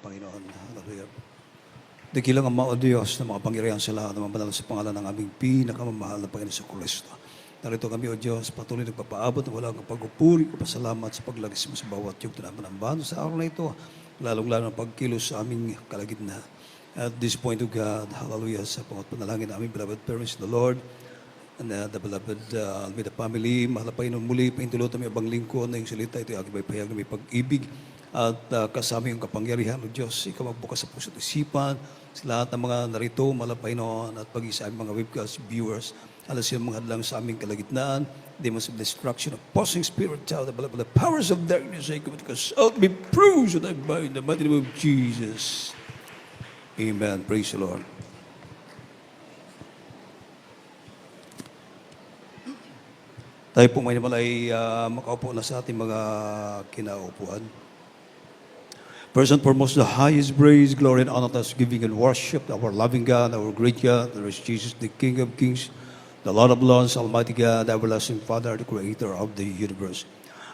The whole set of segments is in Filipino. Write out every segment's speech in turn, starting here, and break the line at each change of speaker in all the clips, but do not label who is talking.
Panginoon. Hallelujah. Dakilang Ama o Diyos na makapangyarihan sa lahat na mabanal sa pangalan ng aming pinakamamahal na Panginoon sa Kristo. Narito kami, O Diyos, patuloy nagpapaabot ng walang pagpupuri, kapasalamat sa paglagis mo sa bawat yung tinapanambahan sa araw na ito, lalong-lalo ng pagkilos sa aming kalagitnaan. At this point, O God, hallelujah, sa pangalangin ng aming beloved parents, the Lord, and the beloved with the family, mahal na Panginoon muli, paintulot ang ibang lingkod na yung salita, ito yung aking may pahayag na may pag-ibig, at kasama yung kapangyarihan, O Diyos, ikaw magbukas sa puso at isipan, sa lahat ng mga narito, mahal na Panginoon, at pag-isa aming mga webcast viewers, alas yung mga hadlang sa aming kalagitnaan, demons of destruction, opposing spirit, child, the powers of darkness, I commit us out, be bruised and I bind in the mighty name of Jesus. Amen. Praise the Lord. Tayo po may naman ay makaupo na sa ating mga kinaupuan. First and foremost, the highest praise, glory, and honor to us, giving and worship our loving God, our great God, there is Jesus, the King of Kings, the Lord of Lords, Almighty God, everlasting Father, the Creator of the universe.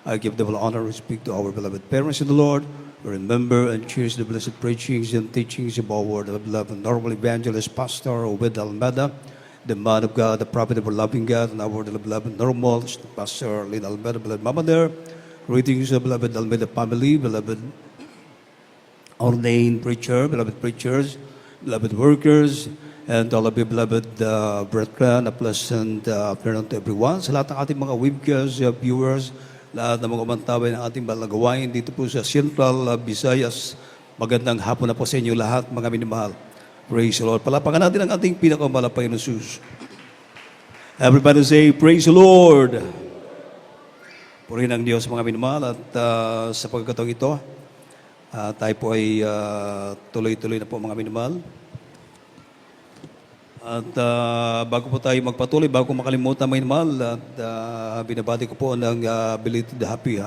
I give the honor and speak to our beloved parents in the Lord. Remember and cherish the blessed preachings and teachings of our word of beloved normal evangelist, Pastor Obed Almeda, the man of God, the prophet of our loving God, and our beloved normal Pastor Lynn Almeda, beloved Mama there. Greetings to the beloved Almeda family, beloved ordained preacher, beloved preachers, beloved workers, and all of you beloved brethren, a pleasant afternoon to everyone. Sa lahat ng ating mga webcast viewers, lahat ng mga umantaway ng ating balagawain dito po sa Central Visayas, magandang hapon na po sa inyo lahat, mga minimahal. Praise the Lord. Palapakan natin ang ating pinakamalapay na sus. Everybody say, praise the Lord. Purihin ang Diyos, mga minimahal. At sa pagkakataong ito, tayo po ay tuloy-tuloy na po, mga minimahal. At bago po tayo magpatuloy, bago ko makalimutan, may mahal, at binabati ko po ng belated happy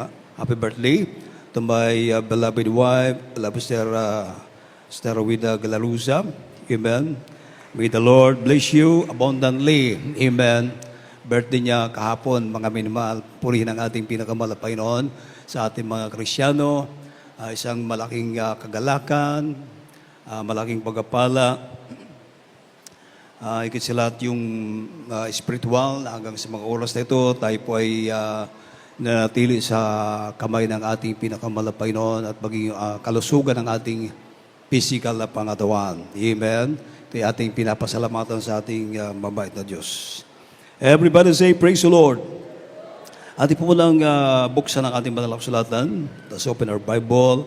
birthday to my beloved wife, beloved Sister Rowida Galaluza. Amen. May the Lord bless you abundantly. Amen. Birthday niya kahapon, mga minimahal. Purihin ang ating pinakamalapay Panginoon sa ating mga Krisyano. Isang malaking kagalakan, malaking pagpapala. Ikit sa lahat yung spiritual na hanggang sa mga oras na ito, tayo po ay nanatili sa kamay ng ating pinakamalapay noon at maging kalusugan ng ating physical na pangatawan. Amen. Ito yung ating pinapasalamatan sa ating mabait na Diyos. Everybody say, praise the Lord. Ating po munang buksan ang ating banal na kasulatan. Let's open our Bible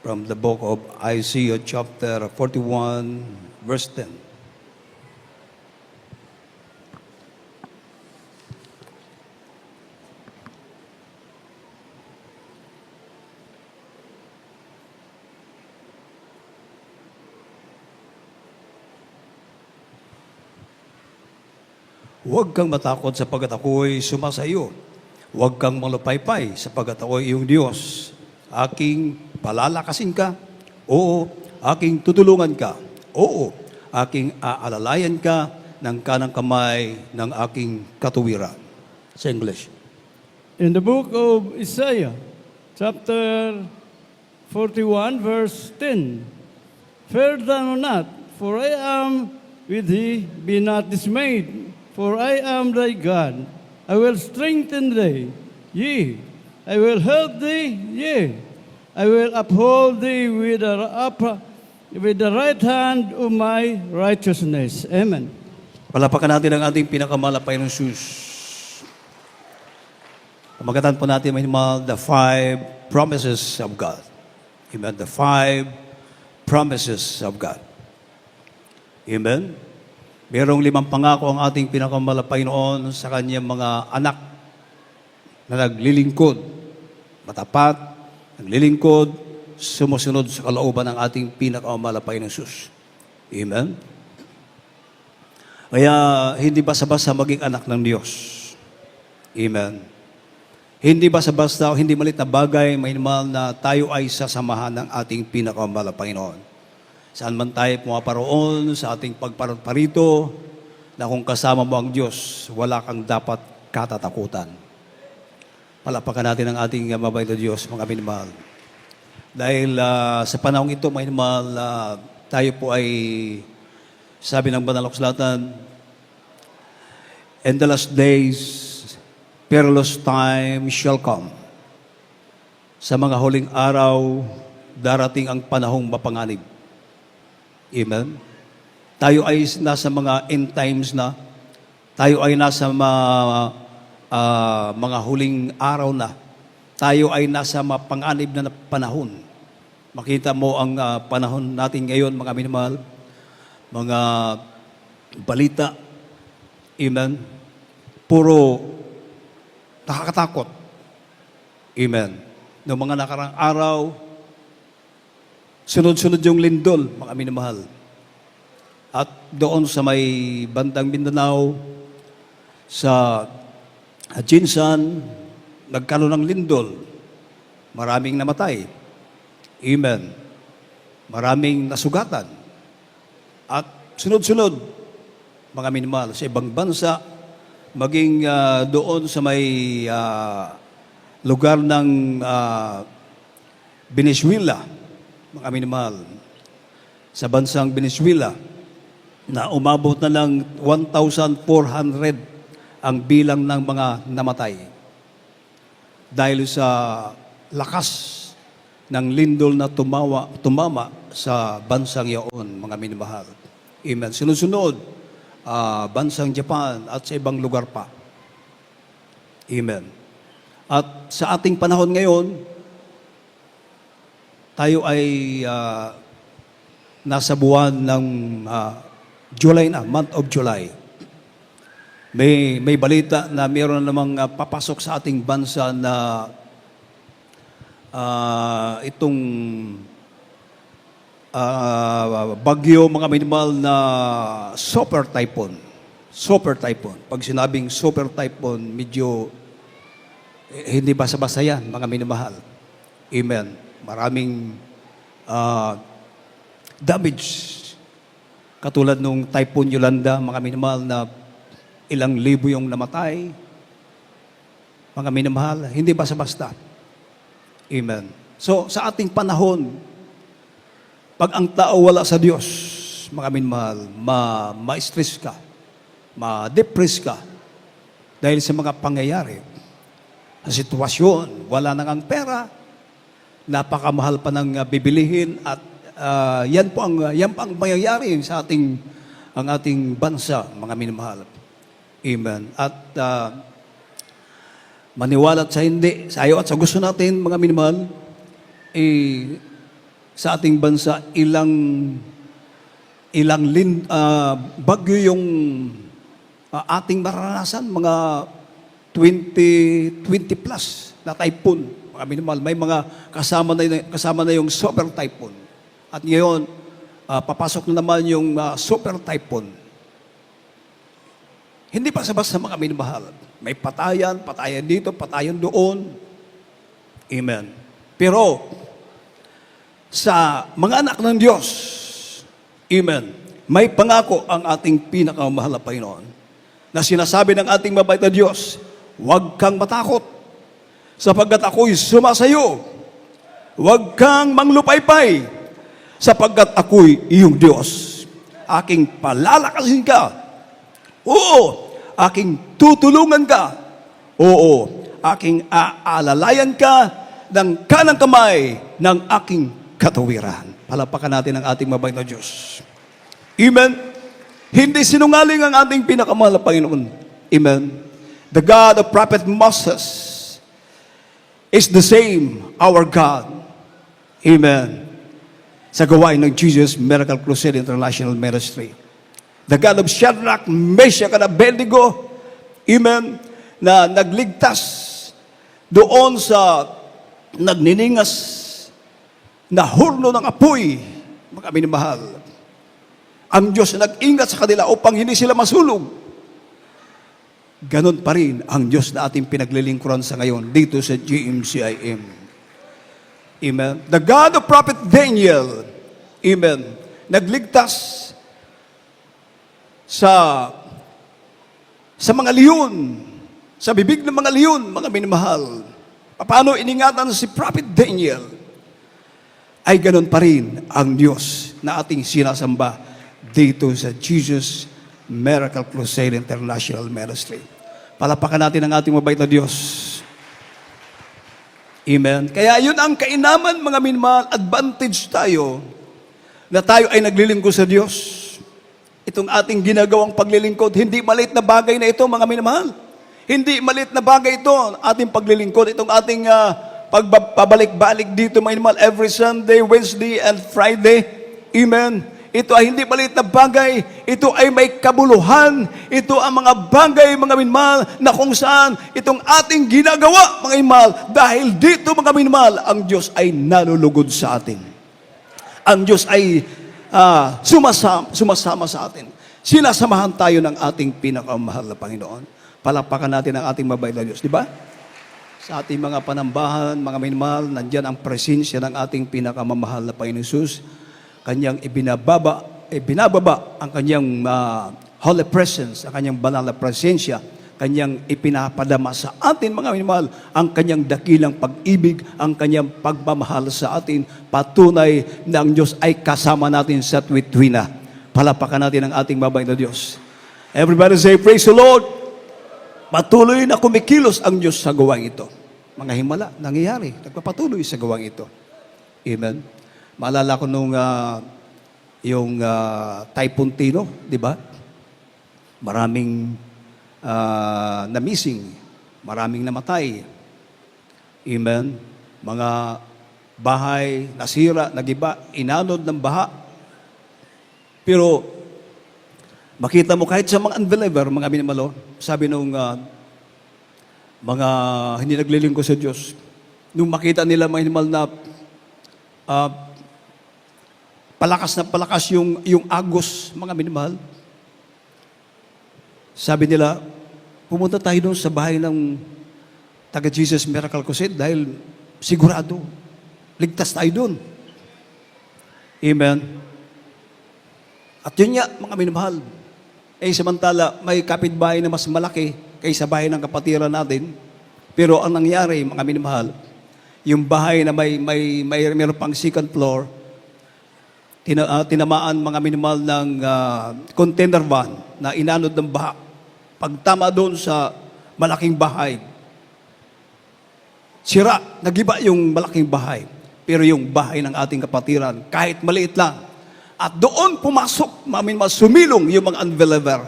from the book of Isaiah chapter 41, verse 10. Huwag kang matakot sapagkat ako'y sumasa iyo. Huwag kang malupaypay sapagkat ako'y iyong Diyos. Aking palalakasin ka. Oo, aking tutulungan ka. Oo, aking aalalayan ka ng kanang kamay ng aking katuwiran. Sa English.
In the book of Isaiah, chapter 41, verse 10, Fear thou not, for I am with thee, be not dismayed. For I am thy God, I will strengthen thee, yea, I will help thee, yea, I will uphold thee with the right hand of my righteousness. Amen.
Palapakan natin ang ating pinakamalapay ng sus. Pamagatan po natin the 5 promises of God. Amen. The 5 promises of God. Amen. Merong 5 pangako ang ating pinakamalapay noon sa kanyang mga anak na naglilingkod, matapat, naglilingkod, sumusunod sa kalooban ng ating pinakamalapay ng Diyos. Amen? Kaya hindi basta-basta maging anak ng Diyos. Amen? Hindi basta-basta o hindi malit na bagay, may naman na tayo ay sasamahan ng ating pinakamalapay noon. Saan man tayo pumaparoon sa ating pagparito, na kung kasama mo ang Diyos, wala kang dapat katatakutan. Palapakan natin ang ating mabait na Diyos, mga minimahal. Dahil sa panahong ito, mga inimal, tayo po ay, sabi ng Banal na Kasulatan, in the last days, perilous time shall come. Sa mga huling araw, darating ang panahong mapanganib. Amen? Tayo ay nasa mga end times na. Tayo ay nasa mga huling araw na. Tayo ay nasa mapanganib na panahon. Makita mo ang panahon natin ngayon, mga minamahal, mga balita. Amen? Puro nakakatakot. Amen? Noong mga nakarang araw, sunod-sunod yung lindol, mga minamahal. At doon sa may bandang Mindanao, sa Jinsan, nagkaroon ng lindol. Maraming namatay. Amen. Maraming nasugatan. At sunod-sunod, mga minamahal, sa ibang bansa, maging doon sa may lugar ng Venezuela, mga minamahal, sa bansang Venezuela, na umabot na lang 1,400 ang bilang ng mga namatay. Dahil sa lakas ng lindol na tumama sa bansang yaon, mga minamahal. Amen. Sunod-sunod, bansang Japan at sa ibang lugar pa. Amen. At sa ating panahon ngayon, tayo ay nasa buwan ng July na, month of July. May balita na mayroon na namang papasok sa ating bansa na itong bagyo, mga minimal na super typhoon. Super typhoon. Pag sinabing super typhoon, medyo hindi basa-basa yan, mga minamahal. Amen. Maraming damage. Katulad nung Typhoon Yolanda, mga minamahal, na ilang libo yung namatay. Mga minamahal, hindi basta-basta. Amen. So, sa ating panahon, pag ang tao wala sa Diyos, mga minamahal, ma-stress ka, ma-depress ka, dahil sa mga pangyayari, sa sitwasyon, wala nang ang pera, napakamahal pa ng bibilihin, at yan po ang mangyayari sa ang ating bansa, mga minamahal. Amen. At maniwala at sa hindi, sa ayaw at sa gusto natin, mga minamahal, sa ating bansa, ilang bagyo yung ating maranasan, mga 20 plus na typhoon. Mga minamahal, may mga kasama na yung super typhoon. At ngayon, papasok na naman yung super typhoon. Hindi pa sa basta, mga minamahal. May patayan dito, patayan doon. Amen. Pero, sa mga anak ng Diyos, amen, may pangako ang ating pinakamahal na Panginoon na sinasabi ng ating mabait na Diyos, huwag kang matakot sapagkat ako'y sumasayo. Huwag kang manglupaypay sapagkat ako'y iyong Diyos. Aking palalakasin ka. Oo, aking tutulungan ka. Oo, aking aalalayan ka ng kanang kamay ng aking katawiran. Palapakan natin ang ating mabait na Diyos. Amen. Hindi sinungaling ang ating pinakamahal na Panginoon. Amen. The God of Prophet Moses is the same, our God. Amen. Sa gawain ng Jesus Miracle Crusade International Ministry. The God of Shadrach, Meshach, and Abednego, amen, na nagligtas doon sa nagniningas na hurno ng apoy, mga minamahal. Ang Diyos na nag-ingat sa kanila upang hindi sila masulog. Ganon pa rin ang Diyos na ating pinaglilingkuran sa ngayon dito sa GMCIM. Amen. The God of Prophet Daniel, amen, nagligtas sa mga leon, sa bibig ng mga leon, mga minamahal. Paano iningatan si Prophet Daniel ay ganun pa rin ang Diyos na ating sinasamba dito sa Jesus Miracle Crusade International Ministry. Palapakan natin ang ating mabait na Diyos. Amen. Kaya yun ang kainaman, mga minmahal, advantage tayo na tayo ay naglilingkod sa Diyos. Itong ating ginagawang paglilingkod, hindi maliit na bagay na ito, mga minmahal. Hindi maliit na bagay ito, ating paglilingkod. Itong ating pabalik-balik dito, mga minmahal, every Sunday, Wednesday, and Friday. Amen. Ito ay hindi maliit na bagay. Ito ay may kabuluhan. Ito ang mga bagay, mga minmahal, na kung saan itong ating ginagawa, mga minmahal, dahil dito, mga minmahal, ang Diyos ay nalulugod sa atin. Ang Diyos ay sumasama sa atin. Sinasamahan tayo ng ating pinakamahal na Panginoon. Palakpakan natin ang ating mabait na Diyos, di ba? Sa ating mga panambahan, mga minmahal, nandyan ang presensya ng ating pinakamamahal na Panginoon Jesus. Kanyang binababa ang kanyang holy presence, ang kanyang banal na presensya, kanyang ipinapadama sa atin, mga minmahal, ang kanyang dakilang pag-ibig, ang kanyang pagmamahal sa atin, patunay na ang Diyos ay kasama natin sa tuwid-tuwina. Palapakan natin ang ating mabait na Diyos. Everybody say, praise the Lord! Patuloy na kumikilos ang Diyos sa gawang ito. Mga himala, nangyayari, nagpapatuloy sa gawang ito. Amen. Maalala ko nung yung Typhoon Tino, di ba? Maraming na-missing, maraming namatay. Amen. Mga bahay nasira, nagiba, inanod ng baha. Pero makita mo kahit sa mga unbeliever, mga minamalo, sabi nung mga hindi naglilingkod sa Diyos, nung makita nila mga minimal na palakas yung agos, mga minamahal, sabi nila, pumunta tayo doon sa bahay ng taga Jesus Miracle Crusade dahil sigurado, ligtas tayo doon. Amen. At yun nga, mga minamahal, samantala, may kapitbahay na mas malaki kaysa bahay ng kapatiran natin. Pero ang nangyari, mga minamahal, yung bahay na mayroon pang second floor, tinamaan, mga minimal, ng container van na inanod ng baha. Pagtama doon sa malaking bahay, sira, nagiba yung malaking bahay. Pero yung bahay ng ating kapatiran, kahit maliit lang, at doon pumasok, sumilong yung mga unbeliever.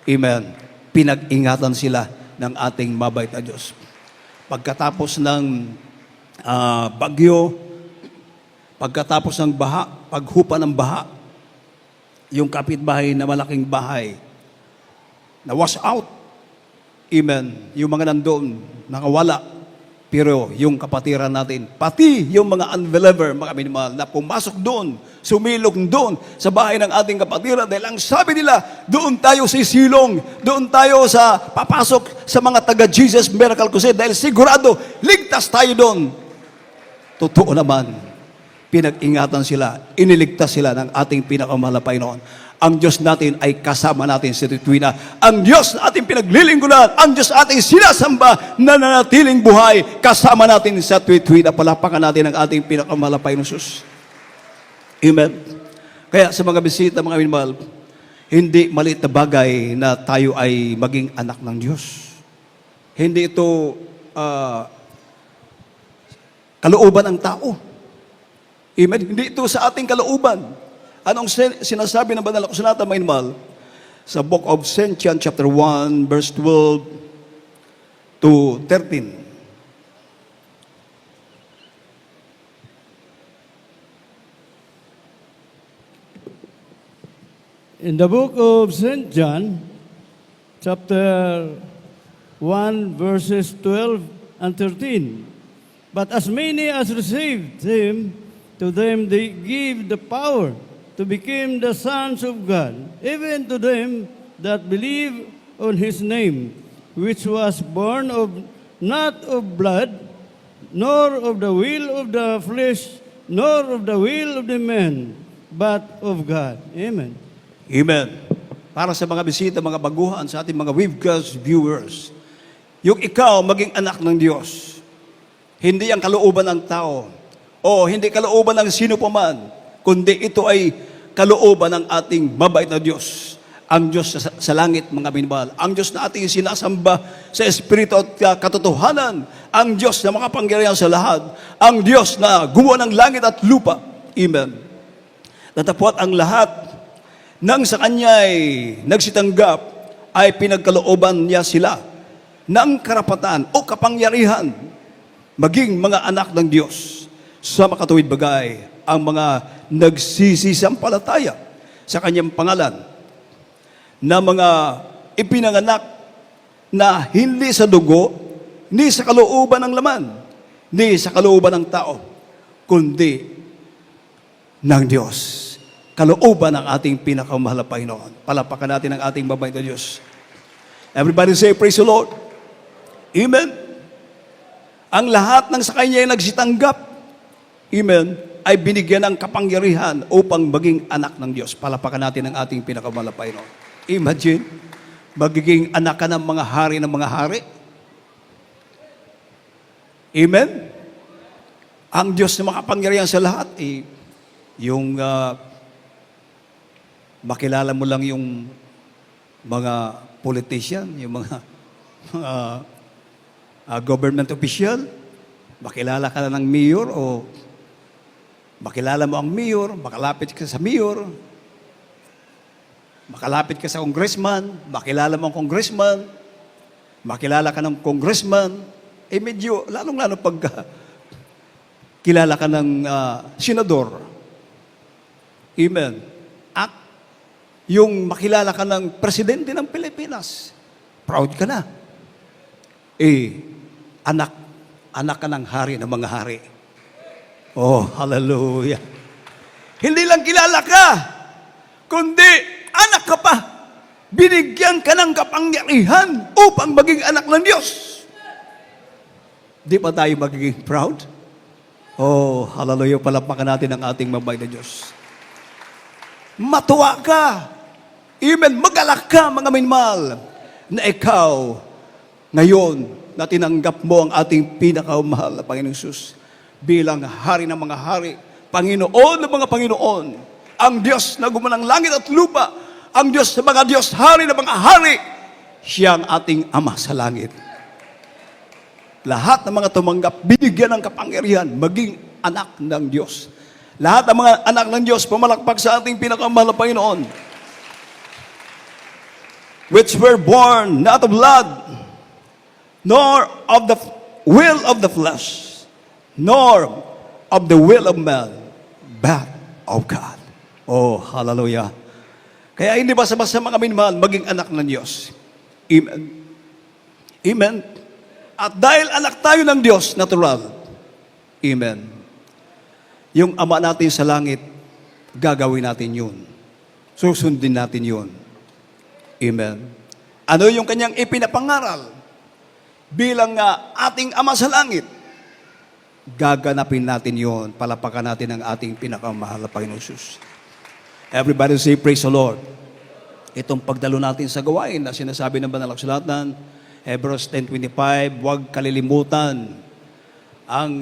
Amen. Pinag-ingatan sila ng ating mabait na Diyos. Pagkatapos ng bagyo, pagkatapos ng baha, paghupa ng baha, yung kapitbahay na malaking bahay, na wash out. Amen. Yung mga nandoon, nakawala. Pero yung kapatiran natin, pati yung mga unbeliever, mga minimal, na pumasok doon, sumilong doon sa bahay ng ating kapatiran, dahil ang sabi nila, doon tayo sisilong, doon tayo papasok sa mga taga-Jesus Miracle Crusade, dahil sigurado, ligtas tayo doon. Totoo naman, pinag-ingatan sila, iniligtas sila ng ating pinakamahal na Panginoon. Ang Diyos natin ay kasama natin sa tuwina. Ang Diyos na ating pinaglilingkuran, ang Diyos ating sinasamba na nanatiling buhay, kasama natin sa tuwina. Palapakan natin ang ating pinakamahal na Panginoon Jesus. Amen. Kaya sa mga bisita, mga minamahal, hindi maliit na bagay na tayo ay maging anak ng Diyos. Hindi ito kalooban ng tao. Amen. Hindi ito sa ating kalooban. Anong sinasabi ng banal na kasulatan, mga minamahal? Sa book of St. John chapter 1, verse 12 to 13.
In the book of St. John, chapter 1, verses 12 and 13. But as many as received him, to them they give the power to become the sons of God, even to them that believe on his name, which was born of not of blood, nor of the will of the flesh, nor of the will of the man, but of God. Amen.
Amen. Para sa mga bisita, mga baguhan, sa ating mga webcast viewers, yung ikaw maging anak ng Diyos, hindi ang kalooban ng tao, O hindi kalooban ng sino pa man, kundi ito ay kalooban ng ating mabait na Diyos. Ang Diyos sa langit, mga minamahal. Ang Diyos na ating sinasamba sa Espiritu at katotohanan. Ang Diyos na makapangyarihan sa lahat. Ang Diyos na gumawa ng langit at lupa. Amen. Natapot ang lahat nang sa Kanya'y nagsitanggap ay pinagkalooban niya sila ng karapatan o kapangyarihan maging mga anak ng Diyos. Sa makatuwid bagay, ang mga nagsisisampalataya sa Kanyang pangalan na mga ipinanganak na hindi sa dugo, ni sa kalooban ng laman, ni sa kalooban ng tao, kundi ng Diyos. Kalooban ng ating pinakamahal na Panginoon. Palapakan natin ang ating mabait na Diyos. Everybody say, praise the Lord. Amen. Ang lahat ng sa Kanya ay nagsitanggap, amen, ay binigyan ng kapangyarihan upang maging anak ng Diyos. Palapakan natin ang ating pinakamahal na Panginoon. Imagine, magiging anak ka ng mga hari ng mga hari. Amen? Ang Diyos na makapangyarihan sa lahat, yung makilala mo lang yung mga politician, yung mga government official, makilala ka na ng mayor o makilala mo ang mayor, makalapit ka sa mayor, makalapit ka sa congressman, makilala mo ang congressman, makilala ka ng congressman, medyo, lalong-lalo pag kilala ka ng senador. Amen. At yung makilala ka ng presidente ng Pilipinas, proud ka na. Anak ka ng hari ng mga hari. Oh, hallelujah. Hindi lang kilala ka, kundi anak ka pa. Binigyan ka ng kapangyarihan upang maging anak ng Diyos. Di ba tayo magiging proud? Oh, hallelujah, palapakan natin ang ating mabait na Diyos. Matuwa ka. Amen, magalak ka, mga minamahal, na ikaw, ngayon, na tinanggap mo ang ating pinakamahal na Panginoong Hesus bilang hari ng mga hari, Panginoon ng mga Panginoon, ang Diyos na gumawa ng langit at lupa, ang Diyos na mga Diyos, hari ng mga hari, siya ang ating Ama sa langit. Lahat ng mga tumanggap, binigyan ng kapangyarihan, maging anak ng Diyos. Lahat ng mga anak ng Diyos, pumalakpak sa ating pinakamahal na Panginoon, which were born not of blood, nor of the will of the flesh, nor of the will of man, but of God. Oh, hallelujah. Kaya hindi basta-basta mga minamahal, maging anak ng Diyos. Amen. Amen. At dahil anak tayo ng Diyos, natural. Amen. Yung Ama natin sa langit, gagawin natin yun. Susundin natin yun. Amen. Ano yung kanyang ipinapangaral bilang ating Ama sa langit? Gaganapin natin yun. Palapakan natin ang ating pinakamahal na Panginoon Hesus. Everybody say, praise the Lord. Itong pagdalo natin sa gawain na sinasabi ng Banal na Kasulatan, Hebrews 10:25, huwag kalilimutan ang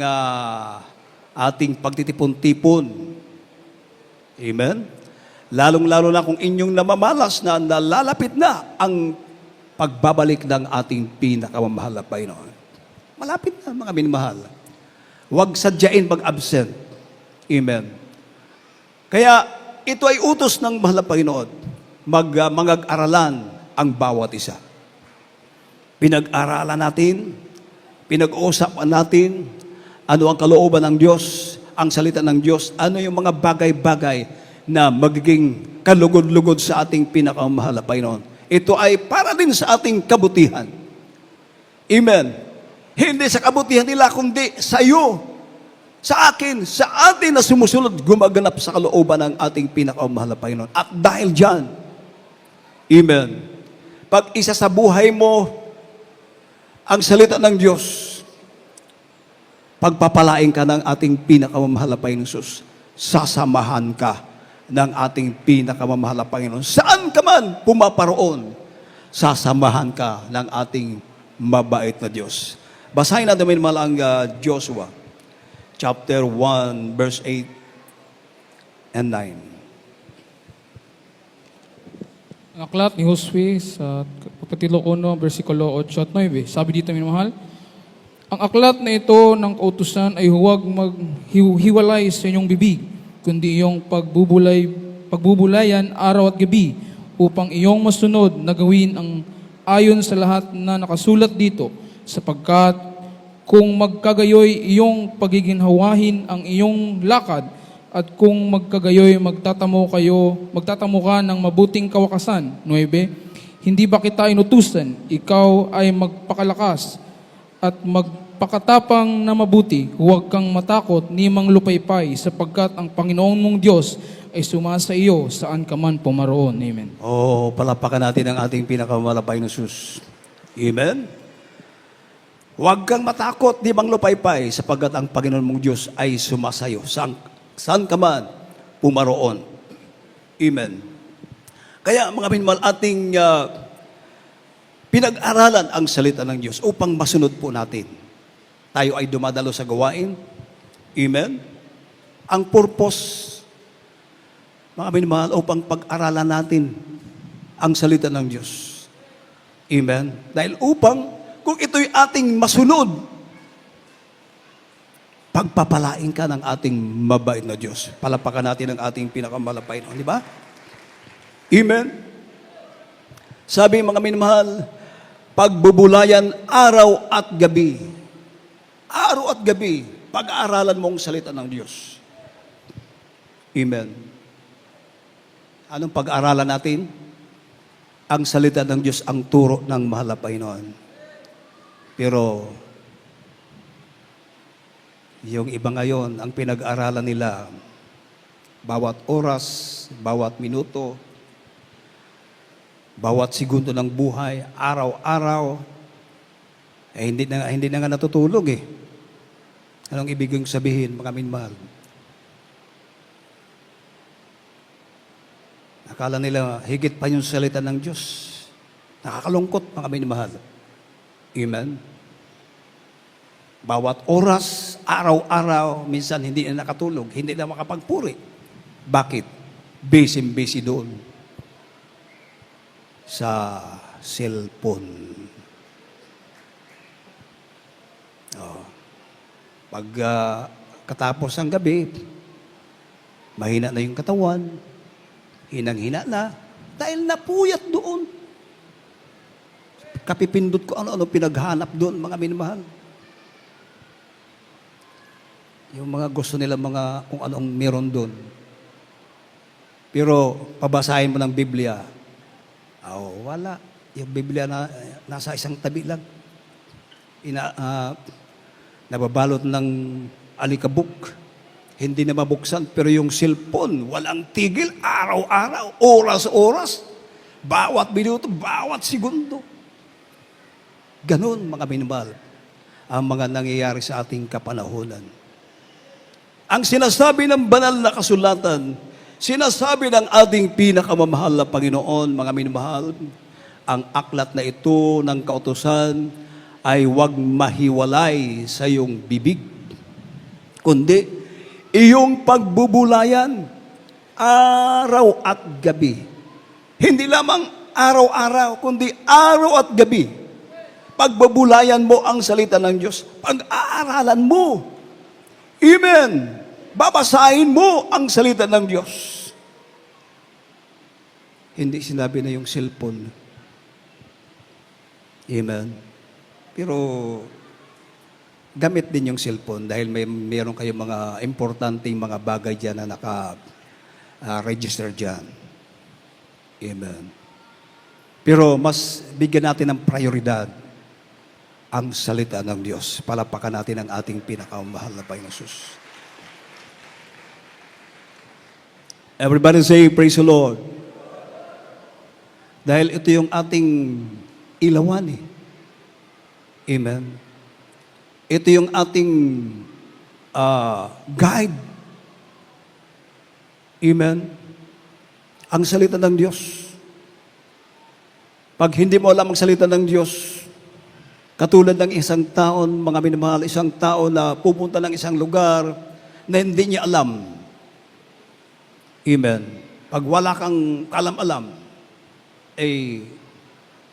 ating pagtitipon-tipon. Amen? Lalong-lalo na kung inyong namamalas na nalalapit na ang pagbabalik ng ating pinakamamahal na Panginoon. Malapit na, mga minamahal. Huwag sadyain mag-absent. Amen. Kaya ito ay utos ng mahal na Panginoon. Mag-aralan ang bawat isa. Pinag-aralan natin, pinag-uusapan natin, ano ang kalooban ng Diyos, ang salita ng Diyos, ano yung mga bagay-bagay na magiging kalugod-lugod sa ating pinakamahal na Panginoon. Ito ay para din sa ating kabutihan. Amen. Hindi sa kabutihan nila, kundi sa iyo, sa akin, sa atin na sumusunod, gumaganap sa kalooban ng ating pinakamahal na Panginoon. At dahil dyan, amen, pag isa sa buhay mo, ang salita ng Diyos, pagpapalain ka ng ating pinakamamahal na Panginoon Hesus, sasamahan ka ng ating pinakamamahal na Panginoon. Saan ka man pumaparoon, sasamahan ka ng ating mabait na Diyos. Basahin natin ang Joshua chapter 1, verse 8 and 9.
Ang aklat ni Josue sa kapitulo 1, versikulo 8 at 9. Sabi dito, minamahal, ang aklat na ito ng kautusan ay huwag maghiwalay sa inyong bibig, kundi iyong pagbubulayan araw at gabi, upang iyong masunod na gawin ang ayon sa lahat na nakasulat dito, sapagkat kung magkagayoy iyong pagiginhawahin ang iyong lakad, at kung magkagayoy magtatamo ka ng mabuting kawakasan. 9. Hindi ba kita inutusan? Ikaw ay magpakalakas at magpakatapang na mabuti. Huwag kang matakot ni manglupaypay, sapagkat ang Panginoon mong Diyos ay sumasa iyo saan ka man pumaroon. Amen.
Oh, palapakan natin ang ating pinakamalabay na sus. Amen? Huwag kang matakot, di bang lupaypay, sapagkat ang Panginoon mong Diyos ay sumasayo. Saan ka man pumaroon. Amen. Kaya mga minmal, ating pinag-aralan ang salita ng Diyos upang masunod po natin. Tayo ay dumadalo sa gawain. Amen. Ang purpose, mga minmal, upang pag-aralan natin ang salita ng Diyos. Amen. Dahil upang, kung ito'y ating masunod, pagpapalain ka ng ating mabait na Diyos. Palapakan natin ang ating pinakamalapay. Di ba? Amen. Sabi mga minamahal, pagbubulayan araw at gabi. Araw at gabi, pag-aaralan mong salita ng Diyos. Amen. Anong pag-aaralan natin? Ang salita ng Diyos ang turo ng mahal na Panginoon. Pero yung iba ngayon, ang pinag-aralan nila, bawat oras, bawat minuto, bawat segundo ng buhay, araw-araw, hindi na nga natutulog eh. Anong ibig kong sabihin, mga minmahal? Akala nila, higit pa yung salita ng Diyos. Nakakalungkot, mga minmahal. Amen? Bawat oras, araw-araw, minsan hindi na nakatulog, hindi na makapagpuri. Bakit? Busy doon sa cellphone. Pag katapos ang gabi, mahina na yung katawan, hinang-hina na, dahil napuyat doon. Kapipindot ko ano-ano pinaghanap doon, mga minamahal. Yung mga gusto nila kung anong meron doon. Pero pabasahin mo ng Biblia, wala. Yung Biblia nasa isang tabi lang. Nababalot ng alikabok. Hindi na mabuksan. Pero yung cellphone, walang tigil. Araw-araw, oras-oras. Bawat minuto, bawat segundo. Ganon, mga minamahal, ang mga nangyayari sa ating kapanahonan. Ang sinasabi ng banal na kasulatan, sinasabi ng ating pinakamamahal na Panginoon, mga minamahal, ang aklat na ito ng kautusan ay huwag mahiwalay sa iyong bibig, kundi iyong pagbubulayan araw at gabi. Hindi lamang araw-araw, kundi araw at gabi. Pagbubulayan mo ang salita ng Diyos, pag-aaralan mo. Amen. Babasahin mo ang salita ng Diyos. Hindi sinabi na yung cellphone. Amen. Pero gamit din yung cellphone dahil meron kayong mga importanteng mga bagay dyan na naka-register dyan. Amen. Pero mas bigyan natin ng prioridad ang salita ng Diyos. Palapakan natin ang ating pinakamahal na Panginoon Jesus. Everybody say, praise the Lord. Dahil ito yung ating ilawan eh. Amen. Ito yung ating guide. Amen. Ang salita ng Diyos. Pag hindi mo alam ang salita ng Diyos, Katulad ng isang taon, mga minamahal, isang tao na pupunta ng isang lugar na hindi niya alam. Amen. Pag wala kang kalam-alam,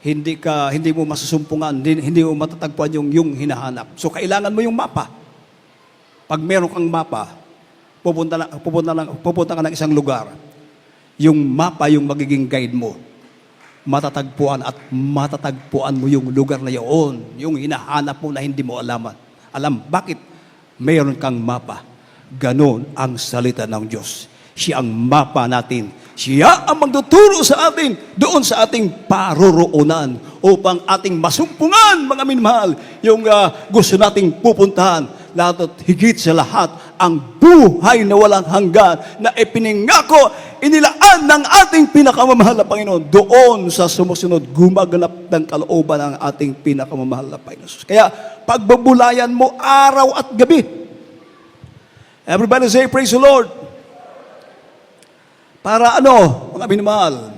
hindi mo masusumpungan, hindi mo matatagpuan yung hinahanap. So, kailangan mo yung mapa. Pag meron kang mapa, pupunta ka ng isang lugar, yung mapa yung magiging guide mo. Matatagpuan mo yung lugar na yun, yung hinahanap mo na hindi mo alam. Bakit? Mayroon kang mapa. Ganon ang salita ng Diyos. Siya ang mapa natin. Siya ang magtuturo sa atin doon sa ating paroroonan upang ating masumpungan, mga minmahal, yung gusto nating pupuntahan. Lahat at higit sa lahat, ang buhay na walang hanggan na ipinangako, inilaan ng ating pinakamamahal na Panginoon doon sa sumusunod, gumaganap ng kalooban ng ating pinakamamahal na Panginoon. Kaya, pagbabulayan mo araw at gabi. Everybody say, praise the Lord. Para mga minamahal,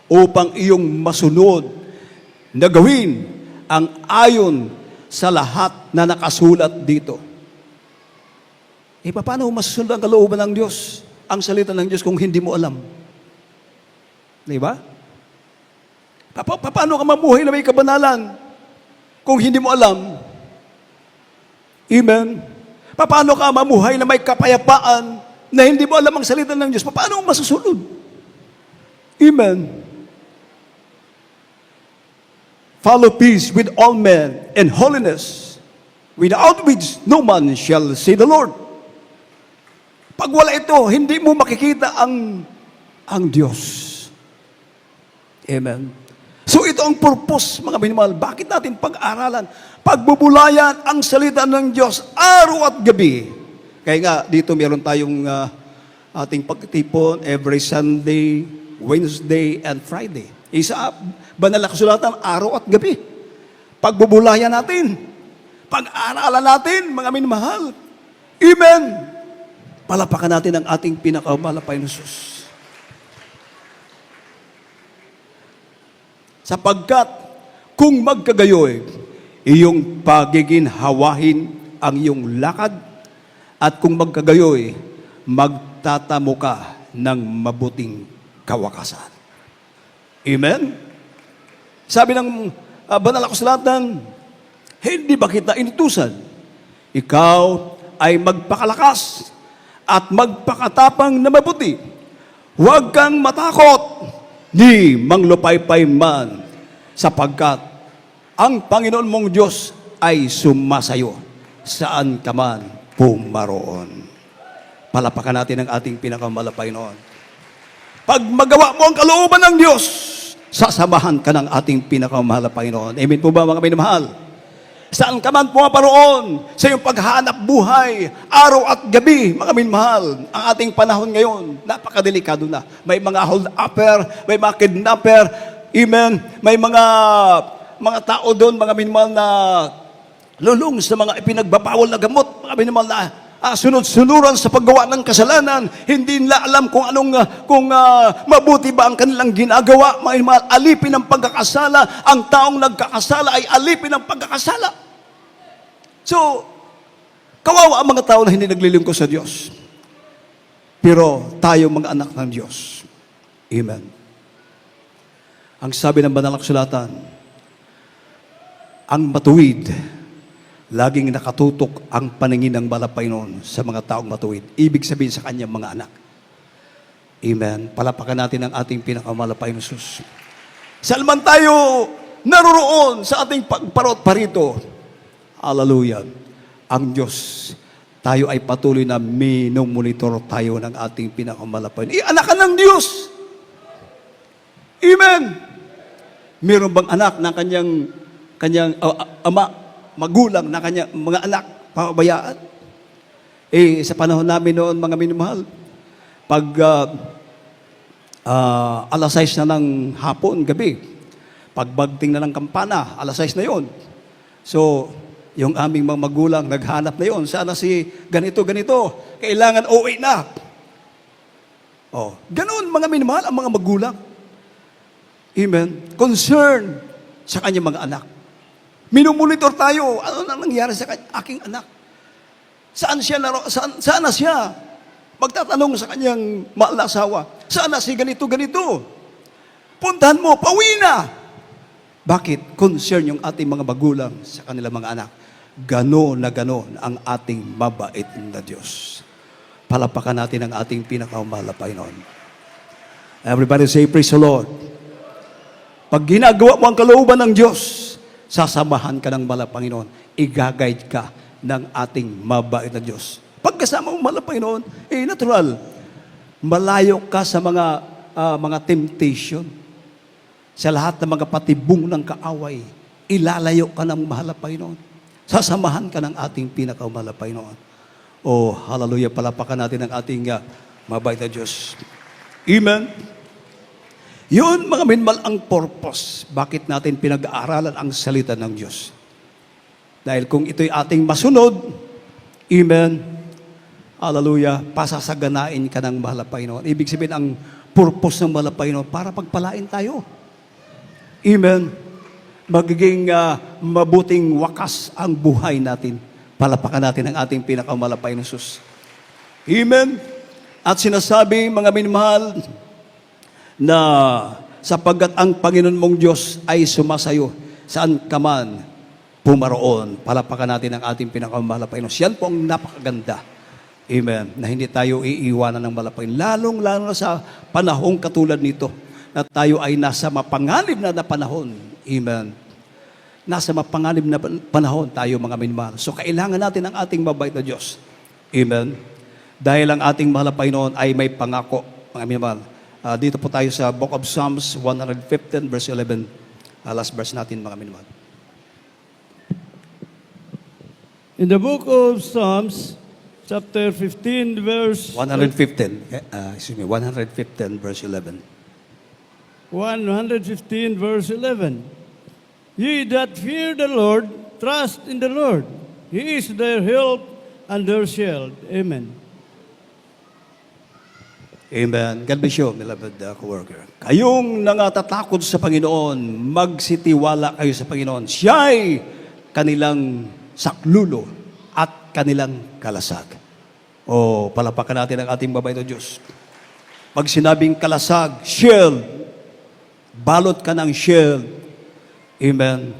upang iyong masunod na gawin ang ayon sa lahat na nakasulat dito. Paano masusunod ang kalooban ng Diyos, ang salita ng Diyos kung hindi mo alam? Di ba? Paano ka mabuhay na may kabanalan kung hindi mo alam? Amen? Paano ka mamuhay na may kapayapaan na hindi mo alam ang salita ng Diyos? Paano mo masusunod? Amen? Follow peace with all men and holiness, without which no man shall see the Lord. Pag wala ito, hindi mo makikita ang Diyos. Amen. So ito ang purpose, mga minamahal. Bakit natin pag-aralan? Pagbubulayan ang salita ng Diyos araw at gabi. Kaya nga, dito meron tayong ating pagtitipon every Sunday, Wednesday, and Friday. Isa, banal na kasulatan, araw at gabi. Pagbubulayan natin. Pag-aralan natin, mga minamahal. Amen. Palapakan natin ang ating pinakamahal na Panginoon Jesus. Sapagkat kung magkagayoy, iyong pagiginhawahin ang iyong lakad, at kung magkagayoy, magtatamo ka ng mabuting kawakasan. Amen? Sabi ng banal na kasulatan, hindi ba kita inutusan? Ikaw ay magpakalakas at magpakatapang na mabuti. Huwag kang matakot, ni manglupaypay man, sapagkat ang Panginoon mong Diyos ay sumasayo saan ka man pumaroon. Palapakan natin ang ating pinakamahal na Panginoon. Pag magawa mo ang kalooban ng Diyos, sasamahan ka ng ating pinakamahal na Panginoon. Amen po ba, mga minamahal? Saan ka man pumaparoon sa iyong paghanap buhay, araw at gabi, mga minmahal, ang ating panahon ngayon, napakadelikado na. May mga hold-upper, may mga kidnapper, amen, may mga tao doon, mga minmahal, na lulong sa mga ipinagbabawal na gamot, mga minmahal, na sunod-sunuran sa paggawa ng kasalanan, hindi nila alam kung mabuti ba ang kanilang ginagawa. Mga minmahal, alipin ng pagkakasala, ang taong nagkakasala ay alipin ng pagkakasala. So, kawawa ang mga tao na hindi naglilingkod sa Diyos. Pero tayo mga anak ng Diyos. Amen. Ang sabi ng banal na kasulatan, ang matuwid, laging nakatutok ang paningin ng banal na Panginoon sa mga taong matuwid. Ibig sabihin sa kanyang mga anak. Amen. Palapakan natin ang ating pinakamahal na Panginoon Jesus. Salman tayo naroroon sa ating pagparot parito. Hallelujah. Ang Diyos, tayo ay patuloy na minomonitor tayo ng ating pinakamahal na Panginoon. Ianakan ng Diyos. Amen. Meron bang anak ng kanyang ama, magulang na kanyang mga anak, pabayaan? Sa panahon namin noon, mga minamahal, pag alas 6 na ng hapon, gabi, pagbagting na ng kampana, alas 6 na yon. So, yung aming mga magulang, naghanap na yon. Sana si ganito. Kailangan uwi na. Ganoon, mga minamahal, ang mga magulang. Amen. Concern sa kanyang mga anak. Minumonitor tayo. Ano na nangyari sa aking anak? Saan siya saan na siya? Magtatanong sa kanyang mahal na asawa, saan na si ganito, ganito? Puntahan mo, pauwi na. Bakit? Concern yung ating mga magulang sa kanilang mga anak. Ganon na ganon ang ating mabait na Diyos. Palapakan natin ang ating pinakamahal na Panginoon. Everybody say, praise the Lord. Pag ginagawa mo ang kalooban ng Diyos, sasamahan ka ng mahal na Panginoon. I-guide ka ng ating mabait na Diyos. Pagkasama mo mahal na Panginoon, natural. Malayo ka sa mga temptation. Sa lahat ng mga patibong ng kaaway, ilalayo ka ng mahal na Panginoon. Sasamahan ka ng ating pinakamahal na Panginoon. Oh, hallelujah, palapakan natin ang ating mabait na Diyos. Amen. Yun, mga minmal, ang purpose. Bakit natin pinag-aaralan ang salita ng Diyos? Dahil kung ito'y ating masunod, amen, hallelujah, pasasaganain ka ng mahal na Panginoon. Ibig sabihin, ang purpose ng mahal na Panginoon para pagpalain tayo. Amen. Magiging mabuting wakas ang buhay natin. Palapakan natin ang ating pinakamahal na Panginoon Jesus. Amen. At sinasabi, mga minmahal, na sapagkat ang Panginoon mong Diyos ay sumasayo saan ka man pumaroon. Palapakan natin ang ating pinakamahal na Panginoon. Yan po ang napakaganda. Amen. Na hindi tayo iiwanan ng mahal na Panginoon. Lalong-lalo na sa panahong katulad nito na tayo ay nasa mapanganib na panahon. Amen. Nasa mapanganib na panahon tayo, mga minmahal. So kailangan natin ang ating mabait na Diyos. Amen. Dahil ang ating mahal na Panginoon ay may pangako, mga minmahal. Dito po tayo sa Book of Psalms 115 verse 11. Last verse natin, mga minmahal.
In the book of Psalms, chapter 15, verse
115 verse 11.
115, verse 11. Ye that fear the Lord, trust in the Lord. He is their help and their shield. Amen.
Amen. God bless you, beloved co-worker. Kayong nangatatakot sa Panginoon, magsitiwala kayo sa Panginoon. Siya'y kanilang saklulo at kanilang kalasag. O, palapakan natin ang ating mabait na Diyos. Pag sinabing kalasag, shield, balot ka ng shield. Amen.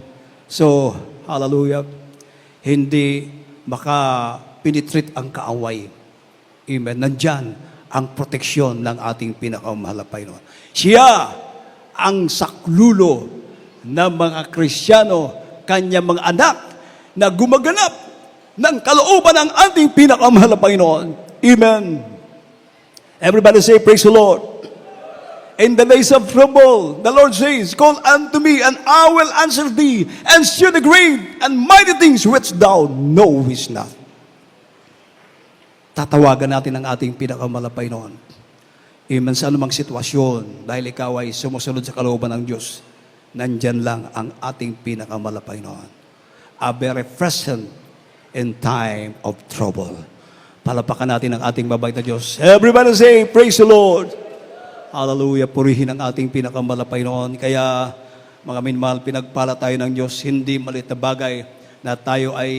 So, hallelujah, hindi makapinitreat ang kaaway. Amen. Nandyan ang proteksyon ng ating pinakamahal na Panginoon. Siya ang saklulo ng mga Kristiyano, kanya mga anak na gumaganap ng kalooban ng ating pinakamahal na Panginoon. Amen. Everybody say, praise the Lord. In the days of trouble, the Lord says, call unto me, and I will answer thee, and shew the great and mighty things which thou knowest not. Tatawagan natin ang ating pinakamahal na Panginoon. Amen. Sa anumang sitwasyon, dahil ikaw ay sumusunod sa kalooban ng Diyos, nandyan lang ang ating pinakamahal na Panginoon. A very present in time of trouble. Palapakan natin ang ating mabait na Diyos. Everybody say, praise the Lord. Hallelujah. Purihin ang ating pinakamahal na Panginoon. Kaya, mga minmahal, pinagpala tayo ng Diyos. Hindi maliit na bagay na tayo ay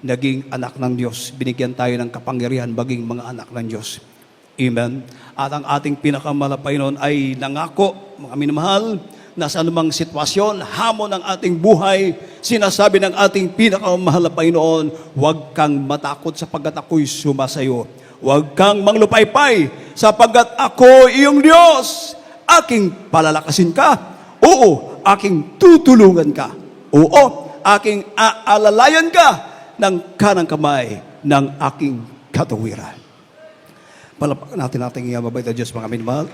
naging anak ng Diyos. Binigyan tayo ng kapangyarihan maging mga anak ng Diyos. Amen. At ang ating pinakamahal na Panginoon ay nangako, mga minamahal, na sa anumang sitwasyon, hamon ng ating buhay, sinasabi ng ating pinakamahal na Panginoon, huwag kang matakot sapagkat ako'y sumasayo. Huwag kang manglupaypay sapagkat ako iyong Diyos. Aking palalakasin ka. Oo, aking tutulungan ka. Oo, aking aalalayan ka ng kanang kamay ng aking katuwiran. Palapakan natin ating mabait na Diyos, mga minamahal.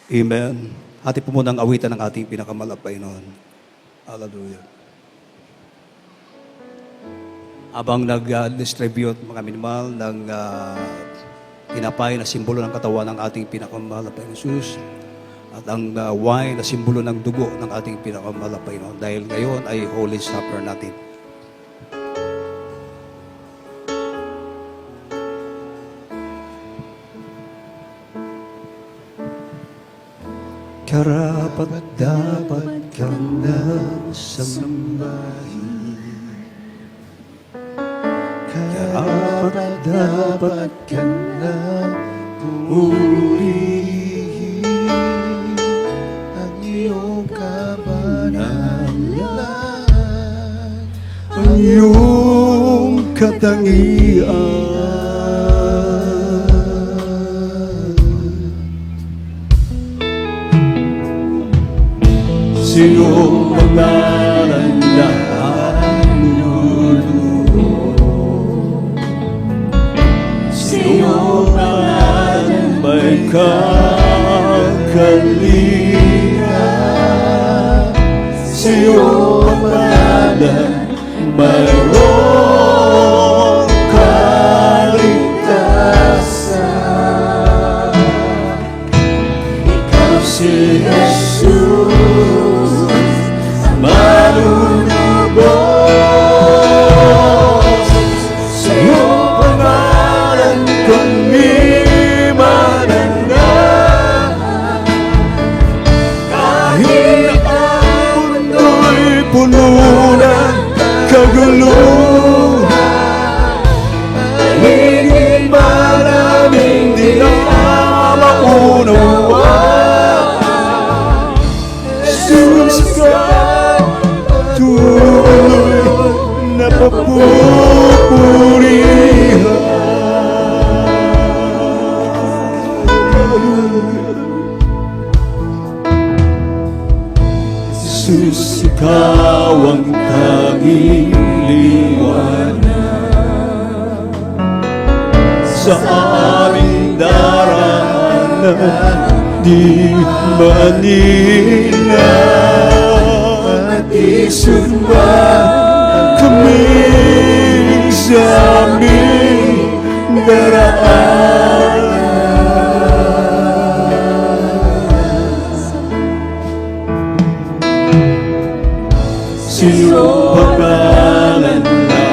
Amen. Hati po muna ang awitan ng ating pinakamahal na Panginoon. Hallelujah. Habang nag-distribute, mga minamahal, ng tinapay na simbolo ng katawan ng ating pinakamahal na Panginoon Jesus, at ang wine na simbolo ng dugo ng ating pinakamahal na Panginoon. Dahil ngayon ay Holy Supper natin. Karapat dapat kang nasambahin. Karapat-dapat ka na purihin ang iyong kabanalan, ang iyong katangian. Sino pangalan na sino pangalan may kakalinga, sino pangalan mayroong kaligtasan. Ikaw si Jesus, manunubos, sa iyong pangalan kami mananag. Kahit ang mundo'y puno ng kaguluhan, hingin man namin di na maunawa. Jesus ka tuloy na papupurihan. Jesus, ikaw ang tanging liwanag sa aming daraanan, di manila at isumba kami sa aming daraanan. Sino pangalan na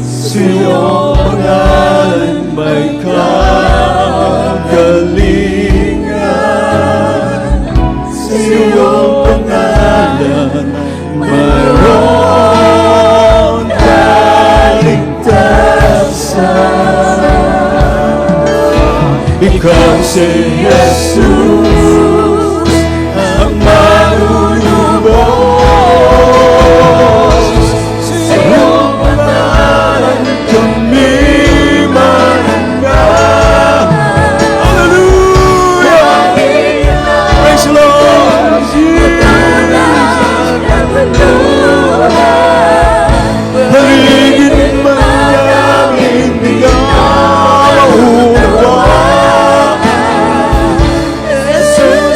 sino pangalan may kagalingan, sino pangalan mayroong kaligtasan. Ikaw si Jesus, ang manunubos, sa iyong pangalan kami mananag. Hallelujah! Praise the Lord! Haligid man namin di na maunawa. Jesus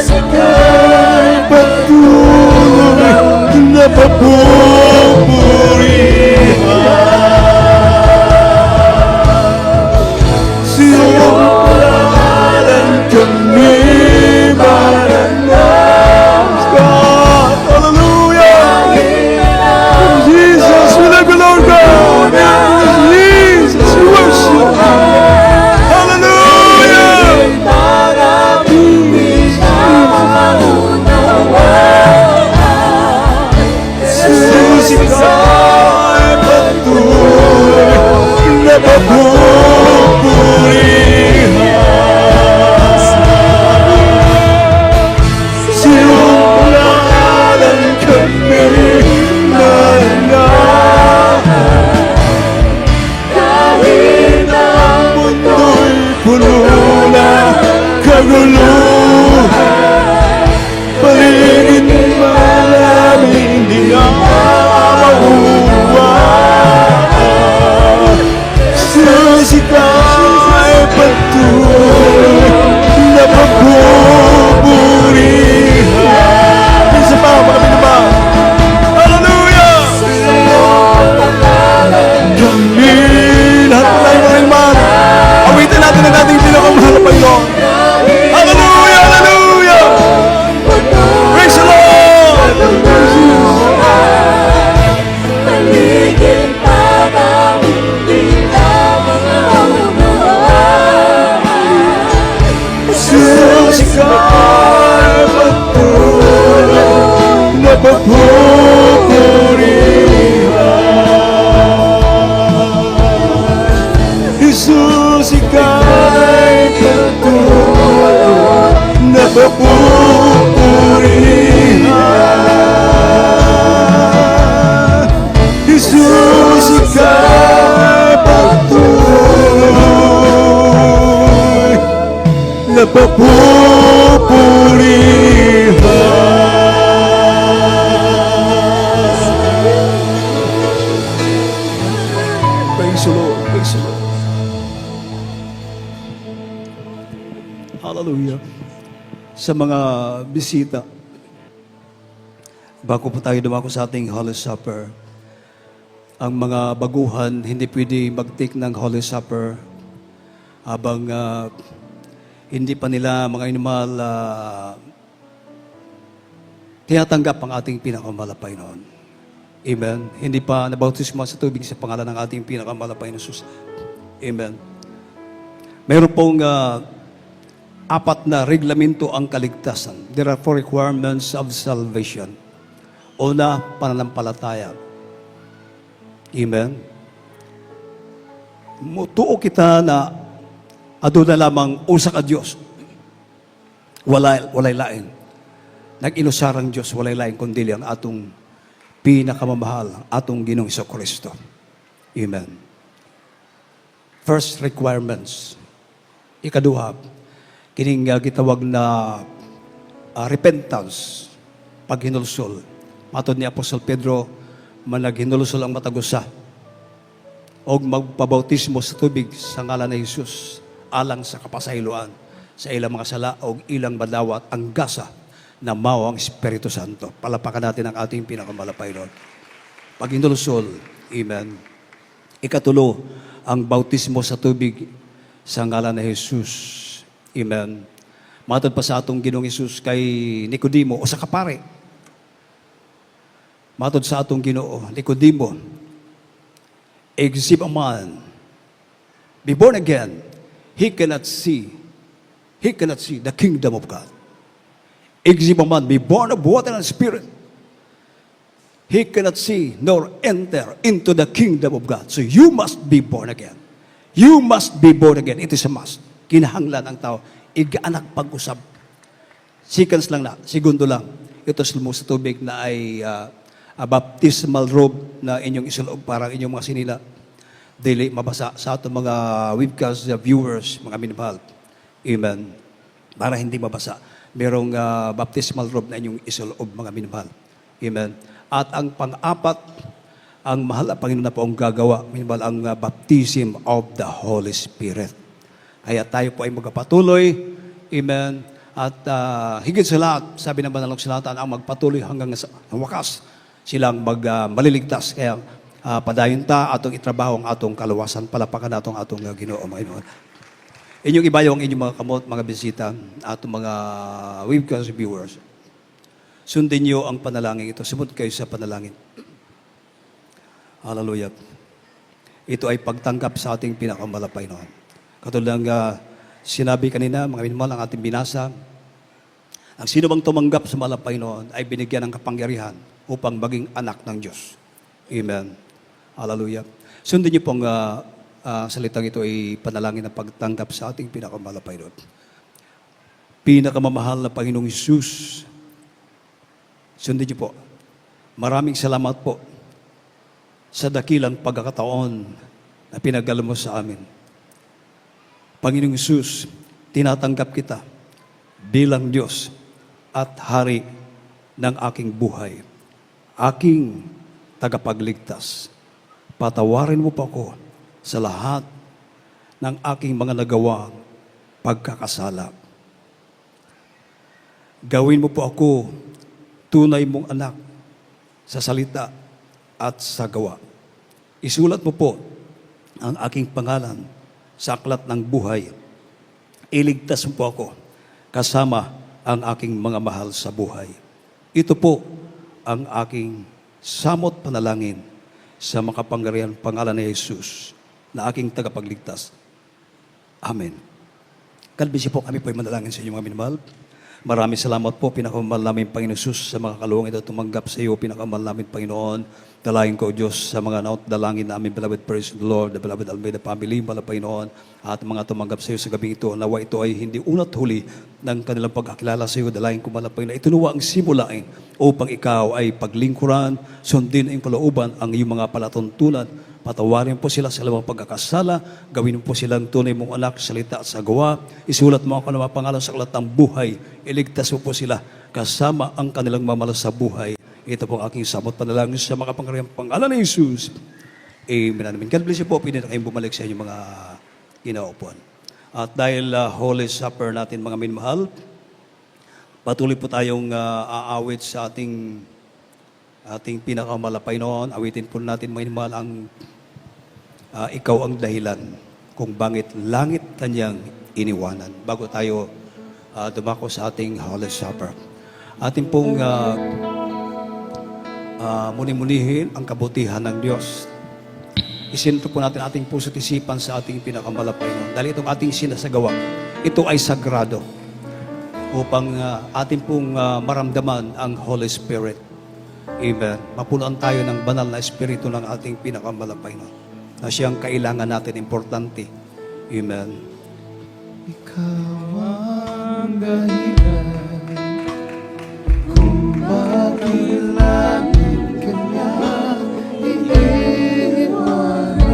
Jesus, ika'y patuloy na papupurihan. Jesus, ika'y patuloy na papupurihan. Praise the Lord, praise the Lord. Hallelujah. Sa mga bisita, bago po tayo dumako sa ating Holy Supper, ang mga baguhan hindi pwede mag-take ng Holy Supper habang hindi pa nila mga animal tinatanggap ang ating pinakamalapay noon. Amen. Hindi pa nabautismo sa tubig sa pangalan ng ating pinakamalapay na Jesus. Amen. Mayroon pong apat na reglamento ang kaligtasan. There are 4 requirements of salvation. Una, pananampalataya. Amen. Mutuo kita na aduna lamang usa ka Dios. Walay lain. Nag-inusarang Dios, walay lain kundi ang atong pinakamamahal, atong Ginoong Kristo. Amen. First requirements. Ikaduha, kining gitawag na repentance, paghinulsol. Matod ni Apostol Pedro, managhinulsol ang matagusa o magpabautismo sa tubig sa ngalan ni Jesus alang sa kapasayloan sa ilang mga sala o ilang badawat ang gasa na mao ang Espiritu Santo. Palapakan natin ang ating pinakamalapay Lord. Paghinulsol, amen. Ikatulo, ang bautismo sa tubig sa ngalan ni Jesus. Amen. Matod pa sa atong Ginoong Hesus kay Nicodemo o sa kapare. Matod sa atong Ginoo, Nicodemo, except a man be born again, he cannot see the kingdom of God. Except a man be born of water and spirit, he cannot see nor enter into the kingdom of God. So you must be born again. You must be born again. It is a must. Kinahanglan ang tao. Igaanak pag-usab. Seconds lang na, segundo lang. Ito mo sa tubig na ay baptismal robe na inyong isulob para inyong mga sinila. Dili mabasa sa ato mga webcast viewers, mga minamahal. Amen. Para hindi mabasa. Merong baptismal robe na inyong isulob, mga minamahal. Amen. At ang pang-apat, ang mahal na Panginoon na po ang gagawa, minamahal, ang baptism of the Holy Spirit. Kaya tayo po ay magpatuloy. Amen. At higit sa lahat, sabi ng Banal na Kasulatan, ang magpatuloy hanggang sa wakas silang maliligtas. Kaya padayon ta atong itrabaho ang atong kaluwasan. Palapakan natong atong Ginoo, mga Ginoo. Inyong ibayaw ang inyong mga kamot, mga bisita, atong mga webcast viewers. Sundin niyo ang panalangin ito. Sumunod kayo sa panalangin. Hallelujah. Ito ay pagtanggap sa ating pinakamalapay noon. Katulad ng sinabi kanina, mga minamahal, ang ating binasa, ang sino bang tumanggap sa malapay noon ay binigyan ng kapangyarihan upang maging anak ng Diyos. Amen. Hallelujah. Sundin niyo pong salitang ito ay panalangin ng pagtanggap sa ating pinakamalapay noon. Pinakamamahal na Panginoong Hesus, sundin niyo po. Maraming salamat po sa dakilang pagkakataon na pinagdala mo sa amin. Panginoong Hesus, tinatanggap kita bilang Diyos at Hari ng aking buhay. Aking tagapagligtas. Patawarin mo pa ako sa lahat ng aking mga nagawang pagkakasala. Gawin mo po ako tunay mong anak sa salita at sa gawa. Isulat mo po ang aking pangalan sa aklat ng buhay. Iligtas mo po ako kasama ang aking mga mahal sa buhay. Ito po ang aking samot panalangin sa makapangyarihan pangalan ni Jesus na aking tagapagligtas. Amen. Kalbisi po kami po ay manalangin sa inyong mga minamahal. Maraming salamat po, pinakamahal namin Panginoon Jesus, sa mga kaluwang ito tumanggap sa iyo, pinakamahal namin Panginoon. Dalayan ko, Diyos, sa mga dalangin namin, beloved, praise the Lord, the beloved Almeida family, mahal na Panginoon, at mga tumanggap sa iyo sa gabing ito, nawa ito ay hindi una't huli ng kanilang pagkakilala sa iyo. Dalayan ko, mahal na Panginoon, itunuwa ang simulain upang ikaw ay paglingkuran, sundin ang kalooban ang iyong mga palatuntunan. Patawarin po sila sa lamang pagkakasala, gawin po silang tunay mong anak, salita at sa gawa, isulat mo ang kanilang pangalan sa aklat ng buhay, iligtas mo po sila kasama ang kanilang mamala sa buhay. Ito po ang aking samot panalangin sa mga pangyariang pangalan ni Jesus. Amen. God bless you po, pwede na kayong bumalik sa inyong mga kinaupuan. At dahil Holy Supper natin mga minmahal, patuloy po tayong aawit sa ating pinakamalapay noon. Awitin po natin mga minmahal ang ikaw ang dahilan kung bangit langit kanyang iniwanan. Bago tayo dumako sa ating Holy Supper, atin pong muni-munihin ang kabutihan ng Diyos. Isinto po natin ating puso't isipan sa ating pinakamalapay noon. Dahil itong ating sinasagawa, ito ay sagrado upang atin pong maramdaman ang Holy Spirit. Amen. Mapunuan tayo ng banal na espiritu ng ating pinakamalapay noon, na siyang kailangan natin, importante. Amen.
Ikaw ang dahilan kung bakit langit kanya iniwanan,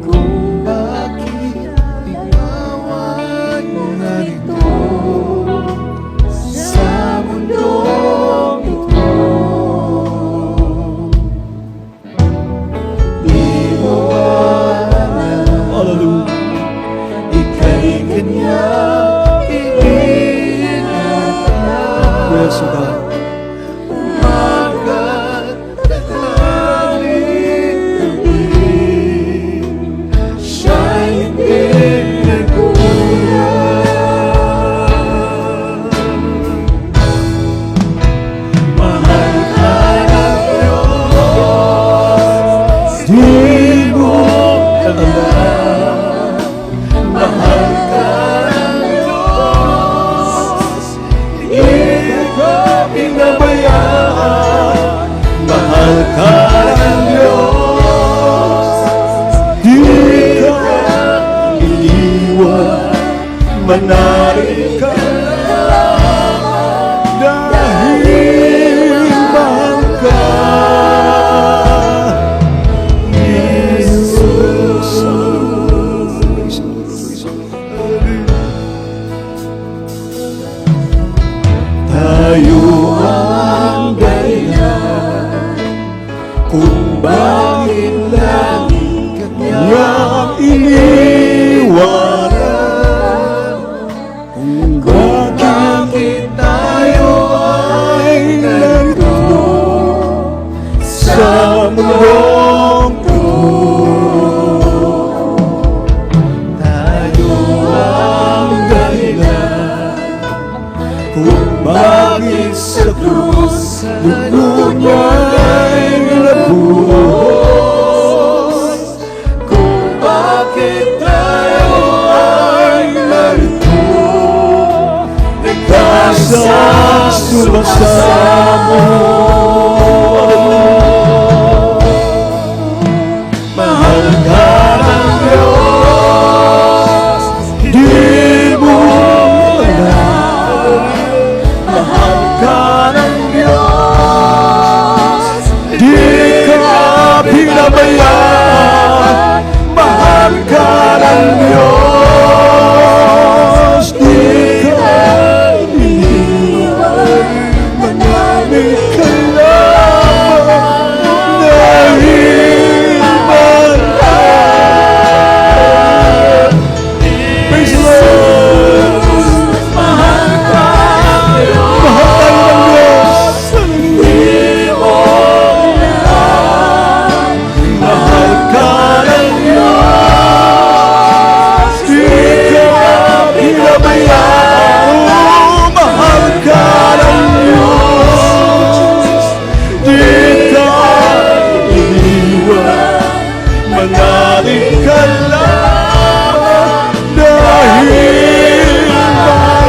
kung bakit ikaw ay narito sa mundong ito. Di mo
Hallelujah.
ika'y kanya iniingatan.
Yes, God.
Umagat tanghaling gabi, siya'y hindi nagkulang. Mahal ka ng Diyos, di mo alam. Mahal ka ng Diyos, di ka pinabayaan. Mahal ka ng Diyos, di ka iniwan. Manalig ka lamang dahil mahal ka, Jesus. Tayo ang dahilan kung bakit langit kanyang iniwanan, kung bakit tayo ay narito sa mundong ito. Tayo ang dahilan kung bakit sa krus dugo niya'y nabuhos, kung bakit tayo ay narito nagsasama-sama. Mahal ka ng Diyos, di mo alam. Mahal ka ng Diyos, di ka pinabayaan. Mahal ka ng Diyos, di ka iniwan. Manalig ka lamang dahil mahal ka. Praise the Lord. Mahal ka ng Diyos, di mo alam. Mahal ka ng Diyos, di ka pinabayaan. Mahal ka ng Diyos, di ka iniwan. Manalig ka lamang dahil mahal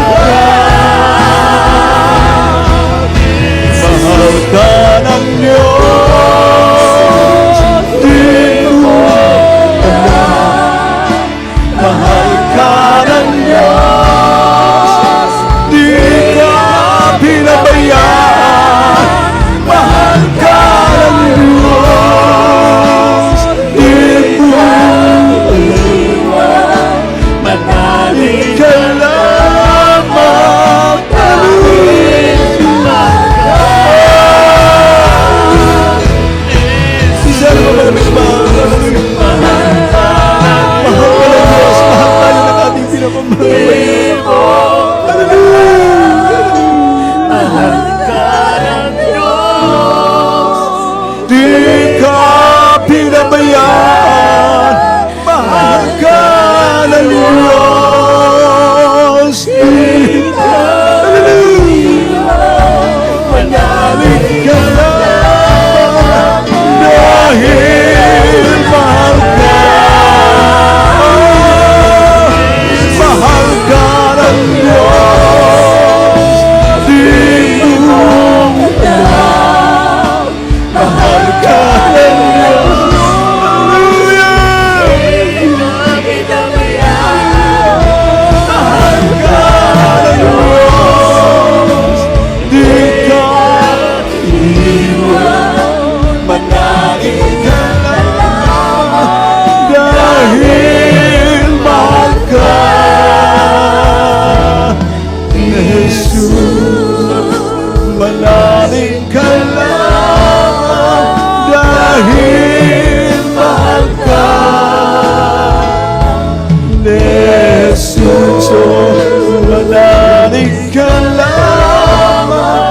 Jesus, manalig ka lamang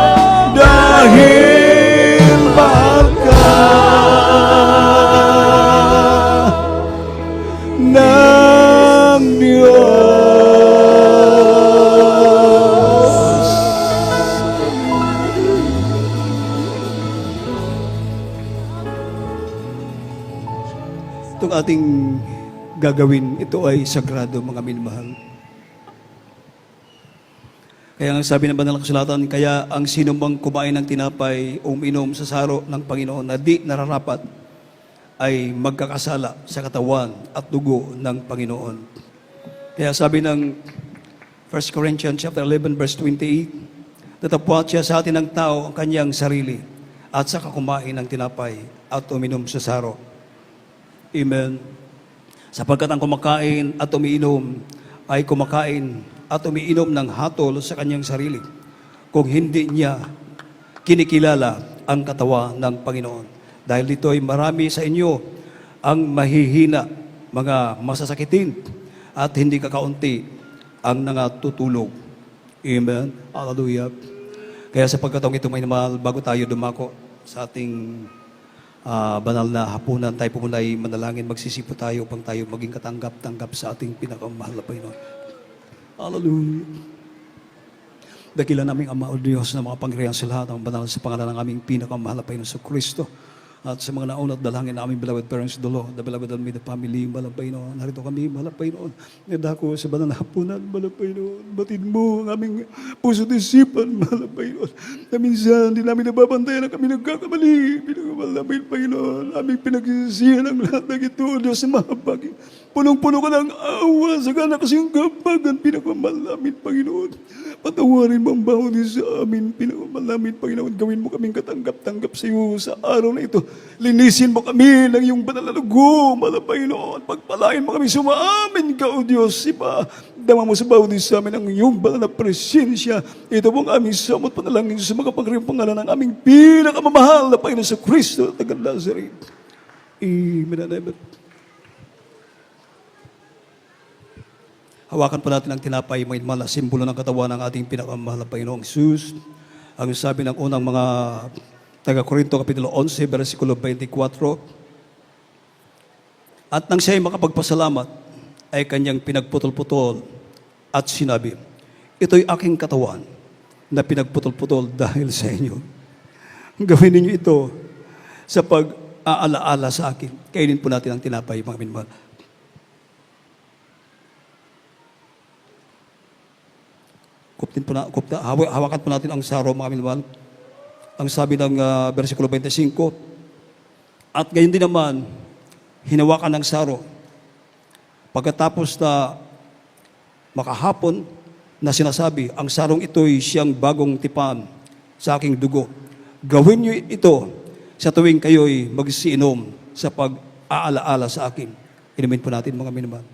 dahil mahal ka ng Diyos.
Itong ating gagawin, ito ay sagrado, mga minamahal. Kaya ang sabi ng banal na kasulatan, kaya ang sinumang kumain ng tinapay o uminom sa saro ng Panginoon na di nararapat ay magkakasala sa katawan at dugo ng Panginoon. Kaya sabi ng 1 Corinthians chapter 11 verse 28, tatapwat siya sa atin ng tao ang kanyang sarili at saka kumain ng tinapay at uminom sa saro. Amen. Sapagkat ang kumakain at umiinom ay kumakain at umiinom ng hatol sa kanyang sarili kung hindi niya kinikilala ang katawan ng Panginoon. Dahil dito ay marami sa inyo ang mahihina, mga masasakitin at hindi kakaunti ang nangatutulog. Amen. Hallelujah. Kaya sa pagkataong ito, may naman, bago tayo dumako sa ating banal na hapunan, tayo po muna ay manalangin, magsisipo tayo upang tayo maging katanggap-tanggap sa ating pinakamahal na Panginoon. Hallelujah. Dakila naming Ama o Diyos na mga pangyarihan sa lahat ang banal sa pangalan ng aming pinakamahal na Panginoon sa Kristo. At sa mga nauna at dalangin na aming beloved parents, the Lord, the beloved and the family, mahal na Panginoon. Narito kami, mahal na Panginoon. Nadako sa banal na hapunan, mahal na Panginoon. Batid mo ang aming puso at isipan, mahal na Panginoon. Na minsan, hindi namin nababantayan na kami nagkakamali. Pinagmahal namin, Panginoon. Aming pinagsisihan ang lahat ng ito, Diyos na mahabagin. Punong-puno ka ng awa sa gana kasing kapagan, pinagmamahal namin, Panginoon. Patawarin mo ang bawat isa sa amin, pinagmamahal namin, Panginoon. Gawin mo kaming katanggap-tanggap sa iyo sa araw na ito. Linisin mo kami ng iyong banal na dugo, mahal na Panginoon. Pagpalain mo kami, sumaamin ka, O Diyos. Iba, dama mo sa bawat isa sa amin ang iyong banal na presensya. Ito po ang aming samot panalangin sa mga pangarang pangalan ng aming pinakamamahal na Panginoon sa Kristo at taga Nazareth. Amen and amen. Hawakan po natin ang tinapay, mga inmala, simbolo ng katawan ng ating pinakamahal na Panginoong Jesus. Ang sabi ng unang mga taga-Korinto, Kapitulo 11, versikulo 24, at nang siya'y makapagpasalamat, ay kanyang pinagputol-putol at sinabi, ito'y aking katawan na pinagputol-putol dahil sa inyo. Gawin ninyo ito sa pag-aalaala sa akin. Kainin po natin ang tinapay, mga minmahal. Hawakan po natin ang saro, mga minmahal. Ang sabi ng versikulo 25, at gayon din naman, hinawakan ng saro. Pagkatapos na makahapon na sinasabi, ang sarong ito'y siyang bagong tipan sa aking dugo. Gawin niyo ito sa tuwing kayo'y magsiinom sa pag-aalaala sa akin. Inumin po natin, mga minamahal.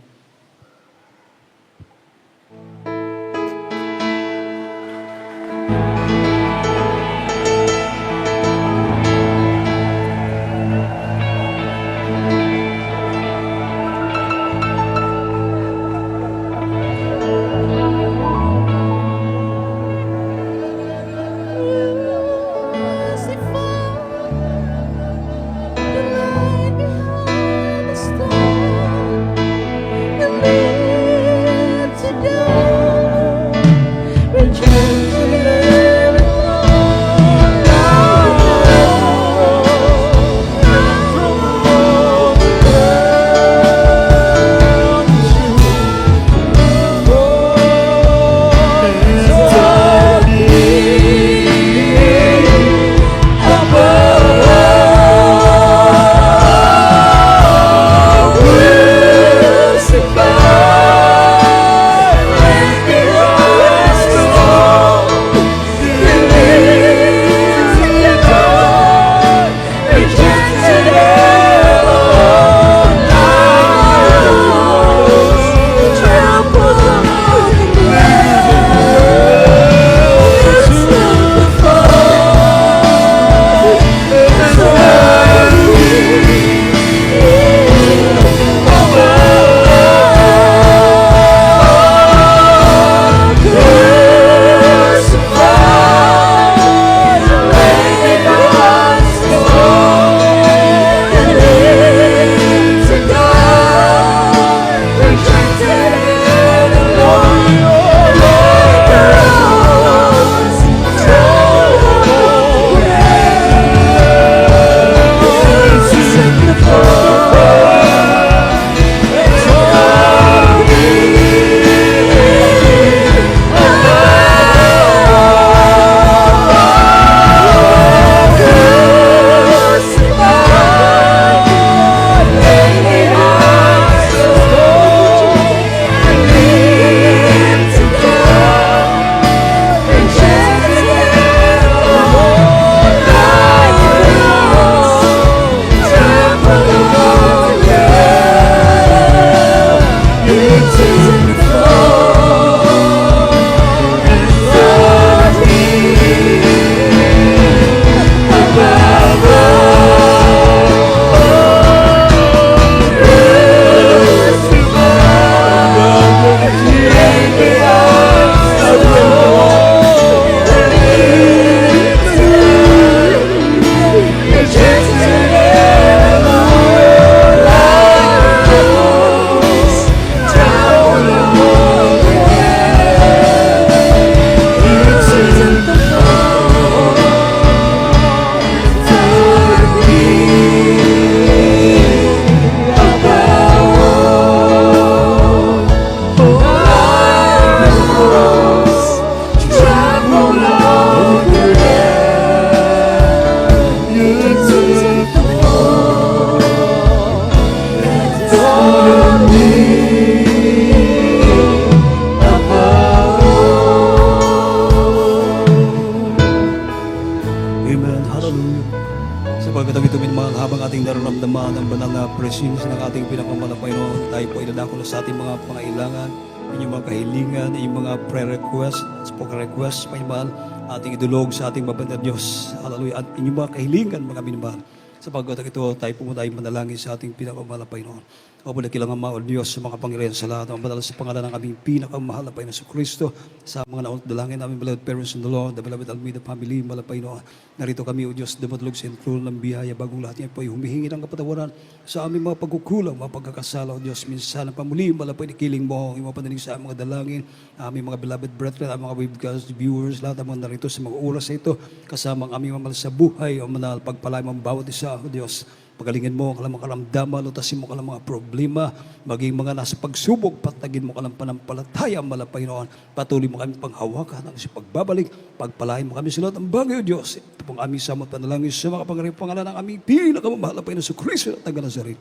blessings ng ating pinakamalang Panginoon. Tayo po inadako na sa ating mga pangailangan, inyong mga kahilingan, inyong mga prayer request, spoken request, Panginoon, ating idulog sa ating mabandang Diyos. Hallelujah. At inyong mga kahilingan, mga minamahal. Sa pagkatag ito, tayo po tayo manalangin sa ating pinakamalang Panginoon. O po nakilang ang mga Diyos sa mga Panginoon sa lahat. Ang banal sa pangalan ng aming pinakamahal na Panginoon sa Kristo. Sa mga naunang dalangin namin, beloved parents in the Lord, the beloved Almeida family, mahal na Panginoon. Narito kami, O Diyos, dumatulog sa intro ng biyaya. Bagong lahat niya po ay humihingi ng kapatawaran sa aming mga pagkukulang, mga pagkakasala, O Diyos. Minsan ang pamuli, mahal na Panginoon, ikiling mo, yung mga panalig sa aming mga dalangin, aming mga beloved brethren, ang mga webcast viewers, lahat ang mga narito sa mga oras na ito, kasama ang aming mga sa buhay, O manal, pagpalay mo ang bawat isa, O Diyos. Pagalingin mo ang kalang karamdaman, lutasin mo kalang mga problema, maging mga nasa pagsubok, patagin mo kalang panampalataya, malapay noon. Patuloy mo kami panghawakan ang si pagbabalik, pagpalain mo kami sa lahat ng bagay, O Diyos. Ito pong aming samot panalangin sa mga pangarap pangalan ng aming pinakamamahal na Panginoon sa Kristo at taga Nazaret.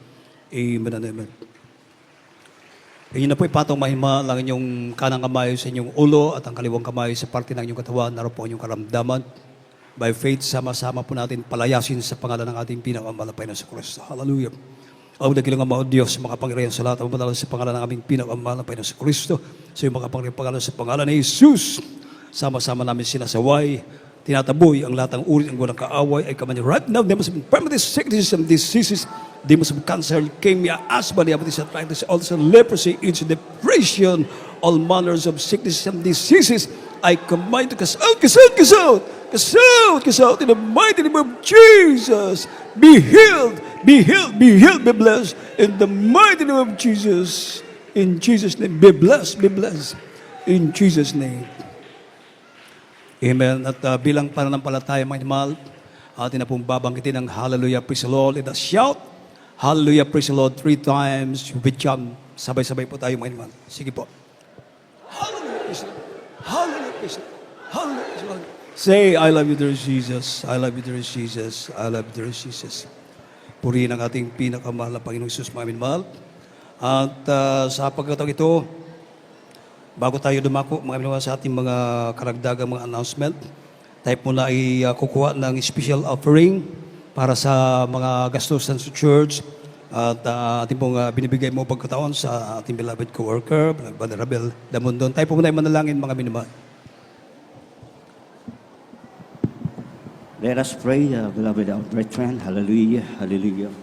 Amen and amen. Ganyan na po ipatong mahima lang inyong kanang kamay sa inyong ulo at ang kaliwang kamay sa parte ng inyong katawan, naroon po ang inyong karamdaman. By faith, sama-sama po natin palayasin sa pangalan ng ating pinakamalapay na sa Kristo. Hallelujah. Ang nagilang ang mga Diyos, mga Panginoon sa lahat, ang pangalan sa pangalan ng aming pinakamalapay na sa Kristo, sa mga pangalan sa pangalan ni Jesus. Sama-sama namin sinasaway, tinataboy ang lahat ng uri ng walang kaaway ay kamanya. Right now, there must be permanent sicknesses and diseases. There must be cancer, leukemia, asthma, diabetes, arthritis, ulcer, leprosy, AIDS, depression, all manners of sicknesses and diseases. I command to cast out, cast out, cast out. Cast out, cast out in the mighty name of Jesus. Be healed, be healed, be healed, be blessed in the mighty name of Jesus. In Jesus' name, be blessed, be blessed. In Jesus' name. Amen. At bilang pananampalataya, mga mahal, atin na pong babanggitin ang hallelujah, praise the Lord. Let us shout, hallelujah, praise the Lord 3 times with jam. Sabay-sabay po tayo, mga mahal. Sige po. Hallelujah, praise the Lord. Hallelujah, praise the Lord. Hallelujah, praise the Lord. Say, I love you, dear Jesus. I love you, dear Jesus. I love you, dear Jesus. Purihin ang ating pinakamahal na Panginoong Jesus, mga minamahal. At sa pagkatawag ito, bago tayo dumako, mga minamahal, sa ating mga karagdagang mga announcement, tayo muna ay kukuha ng special offering para sa mga gastusan sa church. At ating pong binibigay mo pagkataon sa ating beloved co-worker, Brother Rabel Damondon. Tayo po muna ay manalangin, mga minamahal.
Let us pray, beloved our brethren. Hallelujah, hallelujah.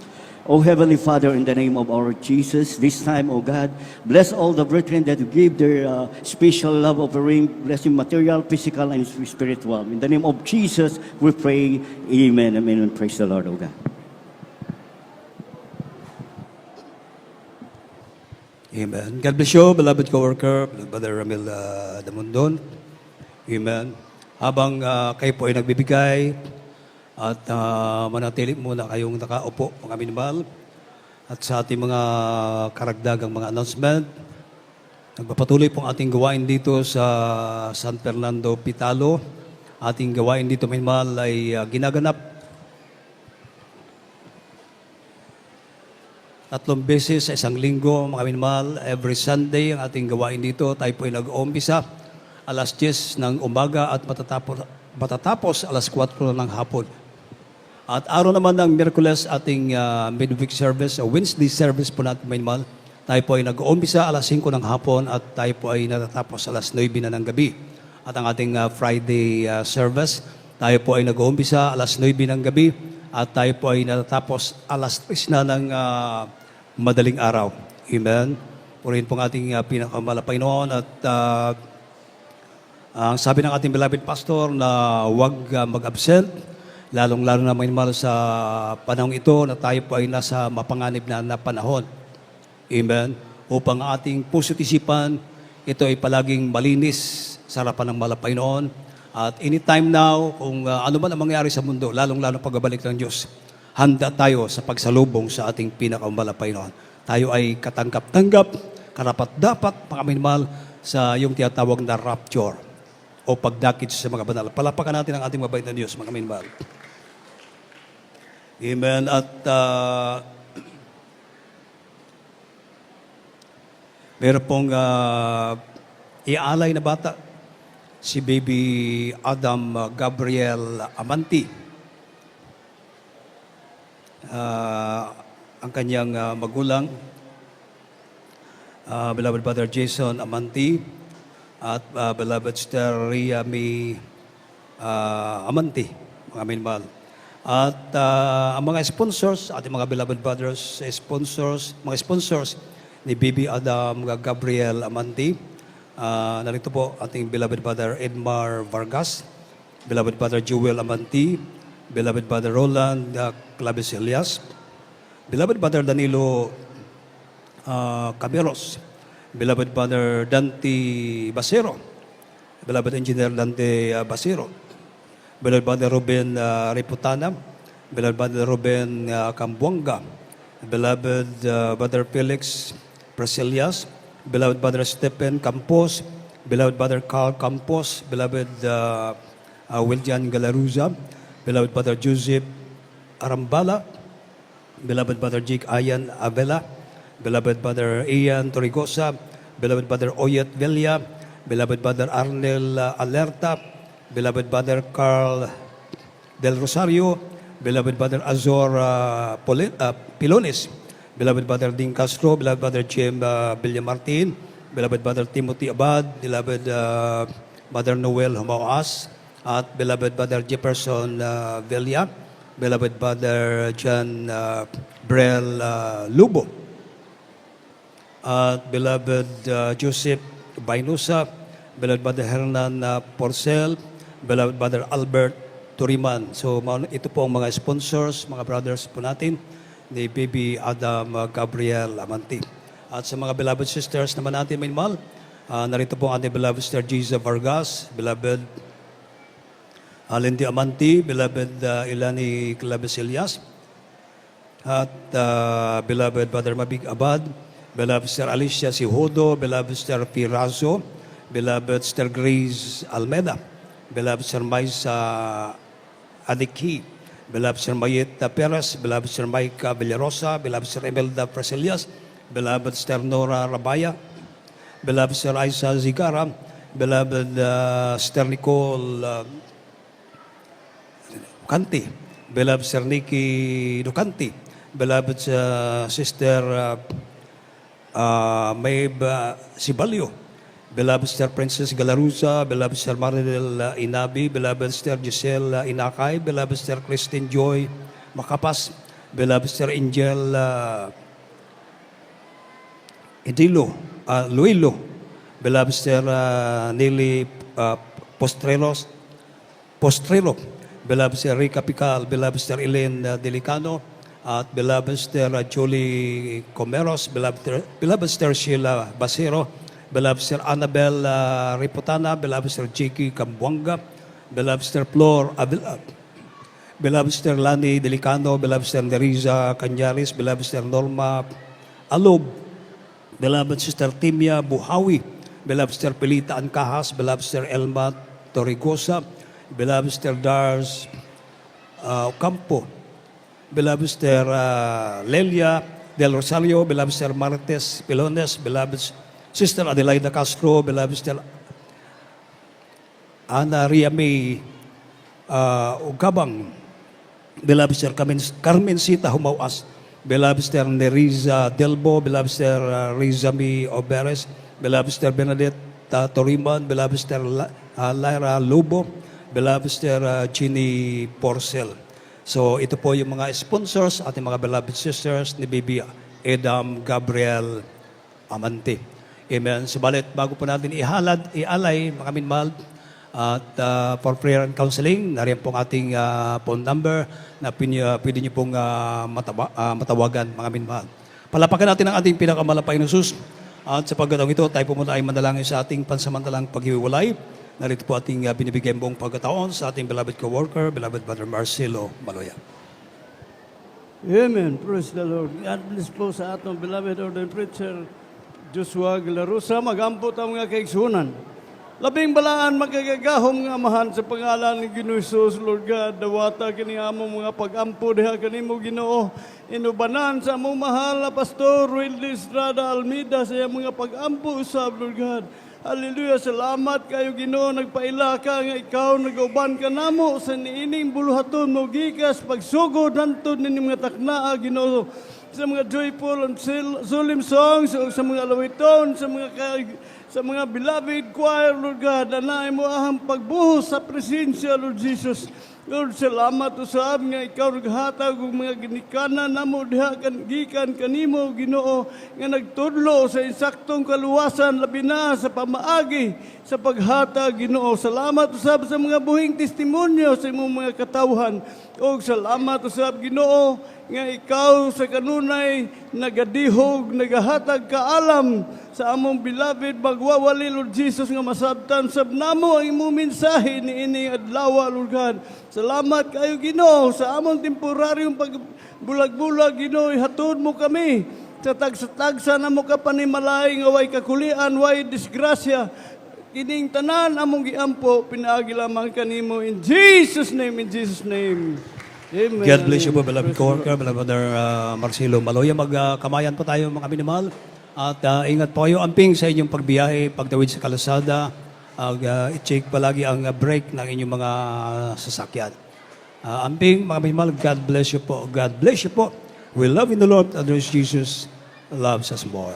O Heavenly Father, in the name of our Jesus, this time, O God, bless all the brethren that give their special love offering, blessing material, physical, and spiritual. In the name of Jesus, we pray. Amen, amen, and praise the Lord, O God.
Amen. God bless you, beloved co-worker, Brother Ramil Damondon. Amen. Habang kayo po ay nagbibigay at manatili muna kayong nakaupo, mga minamahal. At sa ating mga karagdagang mga announcement, nagpapatuloy pong ating gawain dito sa San Fernando, Pitalo. Ating gawain dito, mga minamahal, ay ginaganap 3 beses sa isang linggo, mga minamahal. Every Sunday, ang ating gawain dito, tayo po ay nag-uumpisa alas 10 ng umaga at matatapos alas 4 ng hapon. At araw naman ng Miyerkules, ating midweek service, Wednesday service po natin, may mahal. Tayo po ay nag-uumpisa alas 5 ng hapon at tayo po ay natatapos alas 9 na ng gabi. At ang ating Friday service, tayo po ay nag-uumpisa alas 9 ng gabi at tayo po ay natatapos alas 3 na ng madaling araw. Amen. Purihin po ang ating pinakamalapay noon at ang sabi ng ating beloved pastor na huwag mag-absent, lalong-lalo na may mahal sa panahong ito na tayo po ay nasa mapanganib na panahon. Amen. Upang ang ating puso't isipan, ito ay palaging malinis sa harapan ng malapay noon. At anytime now, kung ano man ang mangyari sa mundo, lalong-lalo pagbabalik ng Diyos, handa tayo sa pagsalubong sa ating pinakamalapay noon. Tayo ay katanggap-tanggap, karapat-dapat, mga minamahal, sa yung tinatawag na rapture o pagdakit sa mga banal. Palapakan natin ang ating mabait na Diyos, mga minamahal. Amen. At meron pong iaalay na bata, si baby Adam Gabriel Amanti. ang kanyang magulang, beloved Brother Jason Amanti, at beloved Sister Ria May Amanti, mga minmahal. At ang mga sponsors, ating mga beloved brothers, mga sponsors ni Bibi Adam Gabriel Amanti. Narito po ating beloved brother Edmar Vargas, beloved brother Joel Amanti, beloved brother Roland Claves Elias, beloved brother Danilo Caberos, beloved brother Dante Basero, beloved engineer Dante Basero, beloved brother Ruben Reputana, beloved brother Ruben Cambuanga, beloved brother Felix Brasilias, beloved brother Stephen Campos, beloved brother Carl Campos, beloved Wiljan Galaruza, beloved brother Joseph Arambala, beloved brother Jake Ayan Avela, beloved brother Ian Torrigosa, beloved brother Oyet Velia, beloved brother Arnel Alerta, beloved brother Carl Del Rosario, beloved brother Azor Pilones, beloved brother Ding Castro, beloved brother Jim Villamartin, beloved brother Timothy Abad, beloved brother Noel Humawas, at beloved brother Jefferson Velia, beloved brother John Brel Lubo, at beloved Joseph Bainusa, beloved brother Hernan Porcel, beloved brother Albert Turiman. So ito po ang mga sponsors, mga brothers po natin, ni Baby Adam Gabriel Amanti. At sa mga beloved sisters naman natin, minmahal, narito po ang ating beloved sister Giza Vargas, beloved Lindy Amanti, beloved Ilani Claves Elias, at beloved brother Mabig Abad, beloved sister Alicia Sihodo, beloved sister Pirazo, beloved sister Grace Almeda, beloved sister Maisa Adiki, beloved Sir Mayet Perez, beloved Sir Mike Villarosa, beloved Sir Imelda Preselias, beloved Sir Nora Rabaya, beloved Sir Isa Zigara, beloved Sir Nicole Ducanti, beloved Sir Nicky Ducanti, beloved Sister Maeve Sibalio, beloved Sister Princess Galarusa, beloved Sister Maridel Inabi, beloved Sister Giselle Inakay, beloved Sister Christine Joy Makapas, beloved Sister Angel Luilo, beloved Sister Nelly Postrero, beloved Sister Rica Pical, beloved Sister Elaine Delicano, at beloved Sister Jolie Comeros, beloved Sister Sheila Basero, beloved Sir Annabel Reputana, beloved Sir Jiki Cambuanga, beloved Sir Flor Avila, beloved Sir Lani Delicano, beloved Sir Nereza Canyaris, beloved Sir Norma Alob, beloved Sister Timia Buhawi, beloved Sir Pelita Ancahas, beloved Sir Elma Torrigosa, beloved Sir Dars Ocampo, beloved Sir Lelia Del Rosario, beloved Sir Martes Pilones, beloved Sister Adelaida Castro, beloved Sister Ana Ria May Ugabang, beloved Sister Carmencita Humawas, beloved Sister Nereza Delbo, beloved Sister Rizami Oberes, beloved Sister Benedetta Toriman, beloved Sister Lyra Lubo, beloved Sister Ginny Porcel. So ito po yung mga sponsors, ating mga beloved sisters ni Baby Adam Gabriel Amante. Amen. Subalit, bago po natin ialay, mga minmahal, at for prayer and counseling, nariyan pong ating phone number na pwede niyo pong matawagan, mga minmahal. Palapakan natin ang ating pinakamalapay na sus. At sa pagkataong ito, tayo po muna ay manalangin sa ating pansamantalang paghiwalay. Narito po ating binibigyan buong pagkataon sa ating beloved co-worker, beloved Brother Marcelo Maloya.
Amen. Praise the Lord. God bless po sa atong beloved ordained preacher, Joshua Galarusa, mag-ampot ang mga kaigsunan. Labing balaan magagagahom nga mahan sa pangalan ni Ginoong Hesus, Lord God, dawata kini among mga pag-ampo diha kanimo Ginoo. Inubanan sa among mahal na Pastor Willie Estrada Almeida sa iyang mga pag-ampo usab, Lord God. Hallelujah, salamat kayo Ginoo, nagpaila ka nga ikaw nagauban ka namo sa niining buluhaton mo gikas pagsugod hantod nining mga taknaa Ginoo. sa mga joyful and solemn songs, o sa mga lawiton, sa mga beloved choir, Lord God, na mo ahang pagbuhos sa presensya, Lord Jesus. Lord, salamat usab nga ikaw naghatag og mga ginikanan namo diha gikan kanimo Ginoo nga nagtudlo sa insaktong kaluwasan labi na sa pamaagi sa paghatag Ginoo. Salamat usab sa mga buhing testimonyo sa imong mga katawhan. Og salamat usab Ginoo nga ikaw sa kanunay nagadihog nagahatag kaalam sa among beloved magwawali Lord Jesus nga masabtan sab namo ang imong mensahe niini adlaw Lord God. Salamat kayo Ginoo sa among temporaryong pagbulag-bulag Ginoo ihatod mo kami sa tagsa-tagsa namo ka panimalay nga way kakulian way disgrasya kining tanan among giampo pinaagi lamang kanimo in Jesus name, in Jesus name. Amen.
God bless you po, beloved co-worker, beloved Brother Marcelo Maloya. Magkamayan po tayo mga minimahal. At ingat po kayo amping sa inyong pagbiyahe, pagtawid sa kalasada. I-check palagi ang brake ng inyong mga sasakyan. Amping, mga minimahal, God bless you po. God bless you po. We love in the Lord, and Jesus loves us more.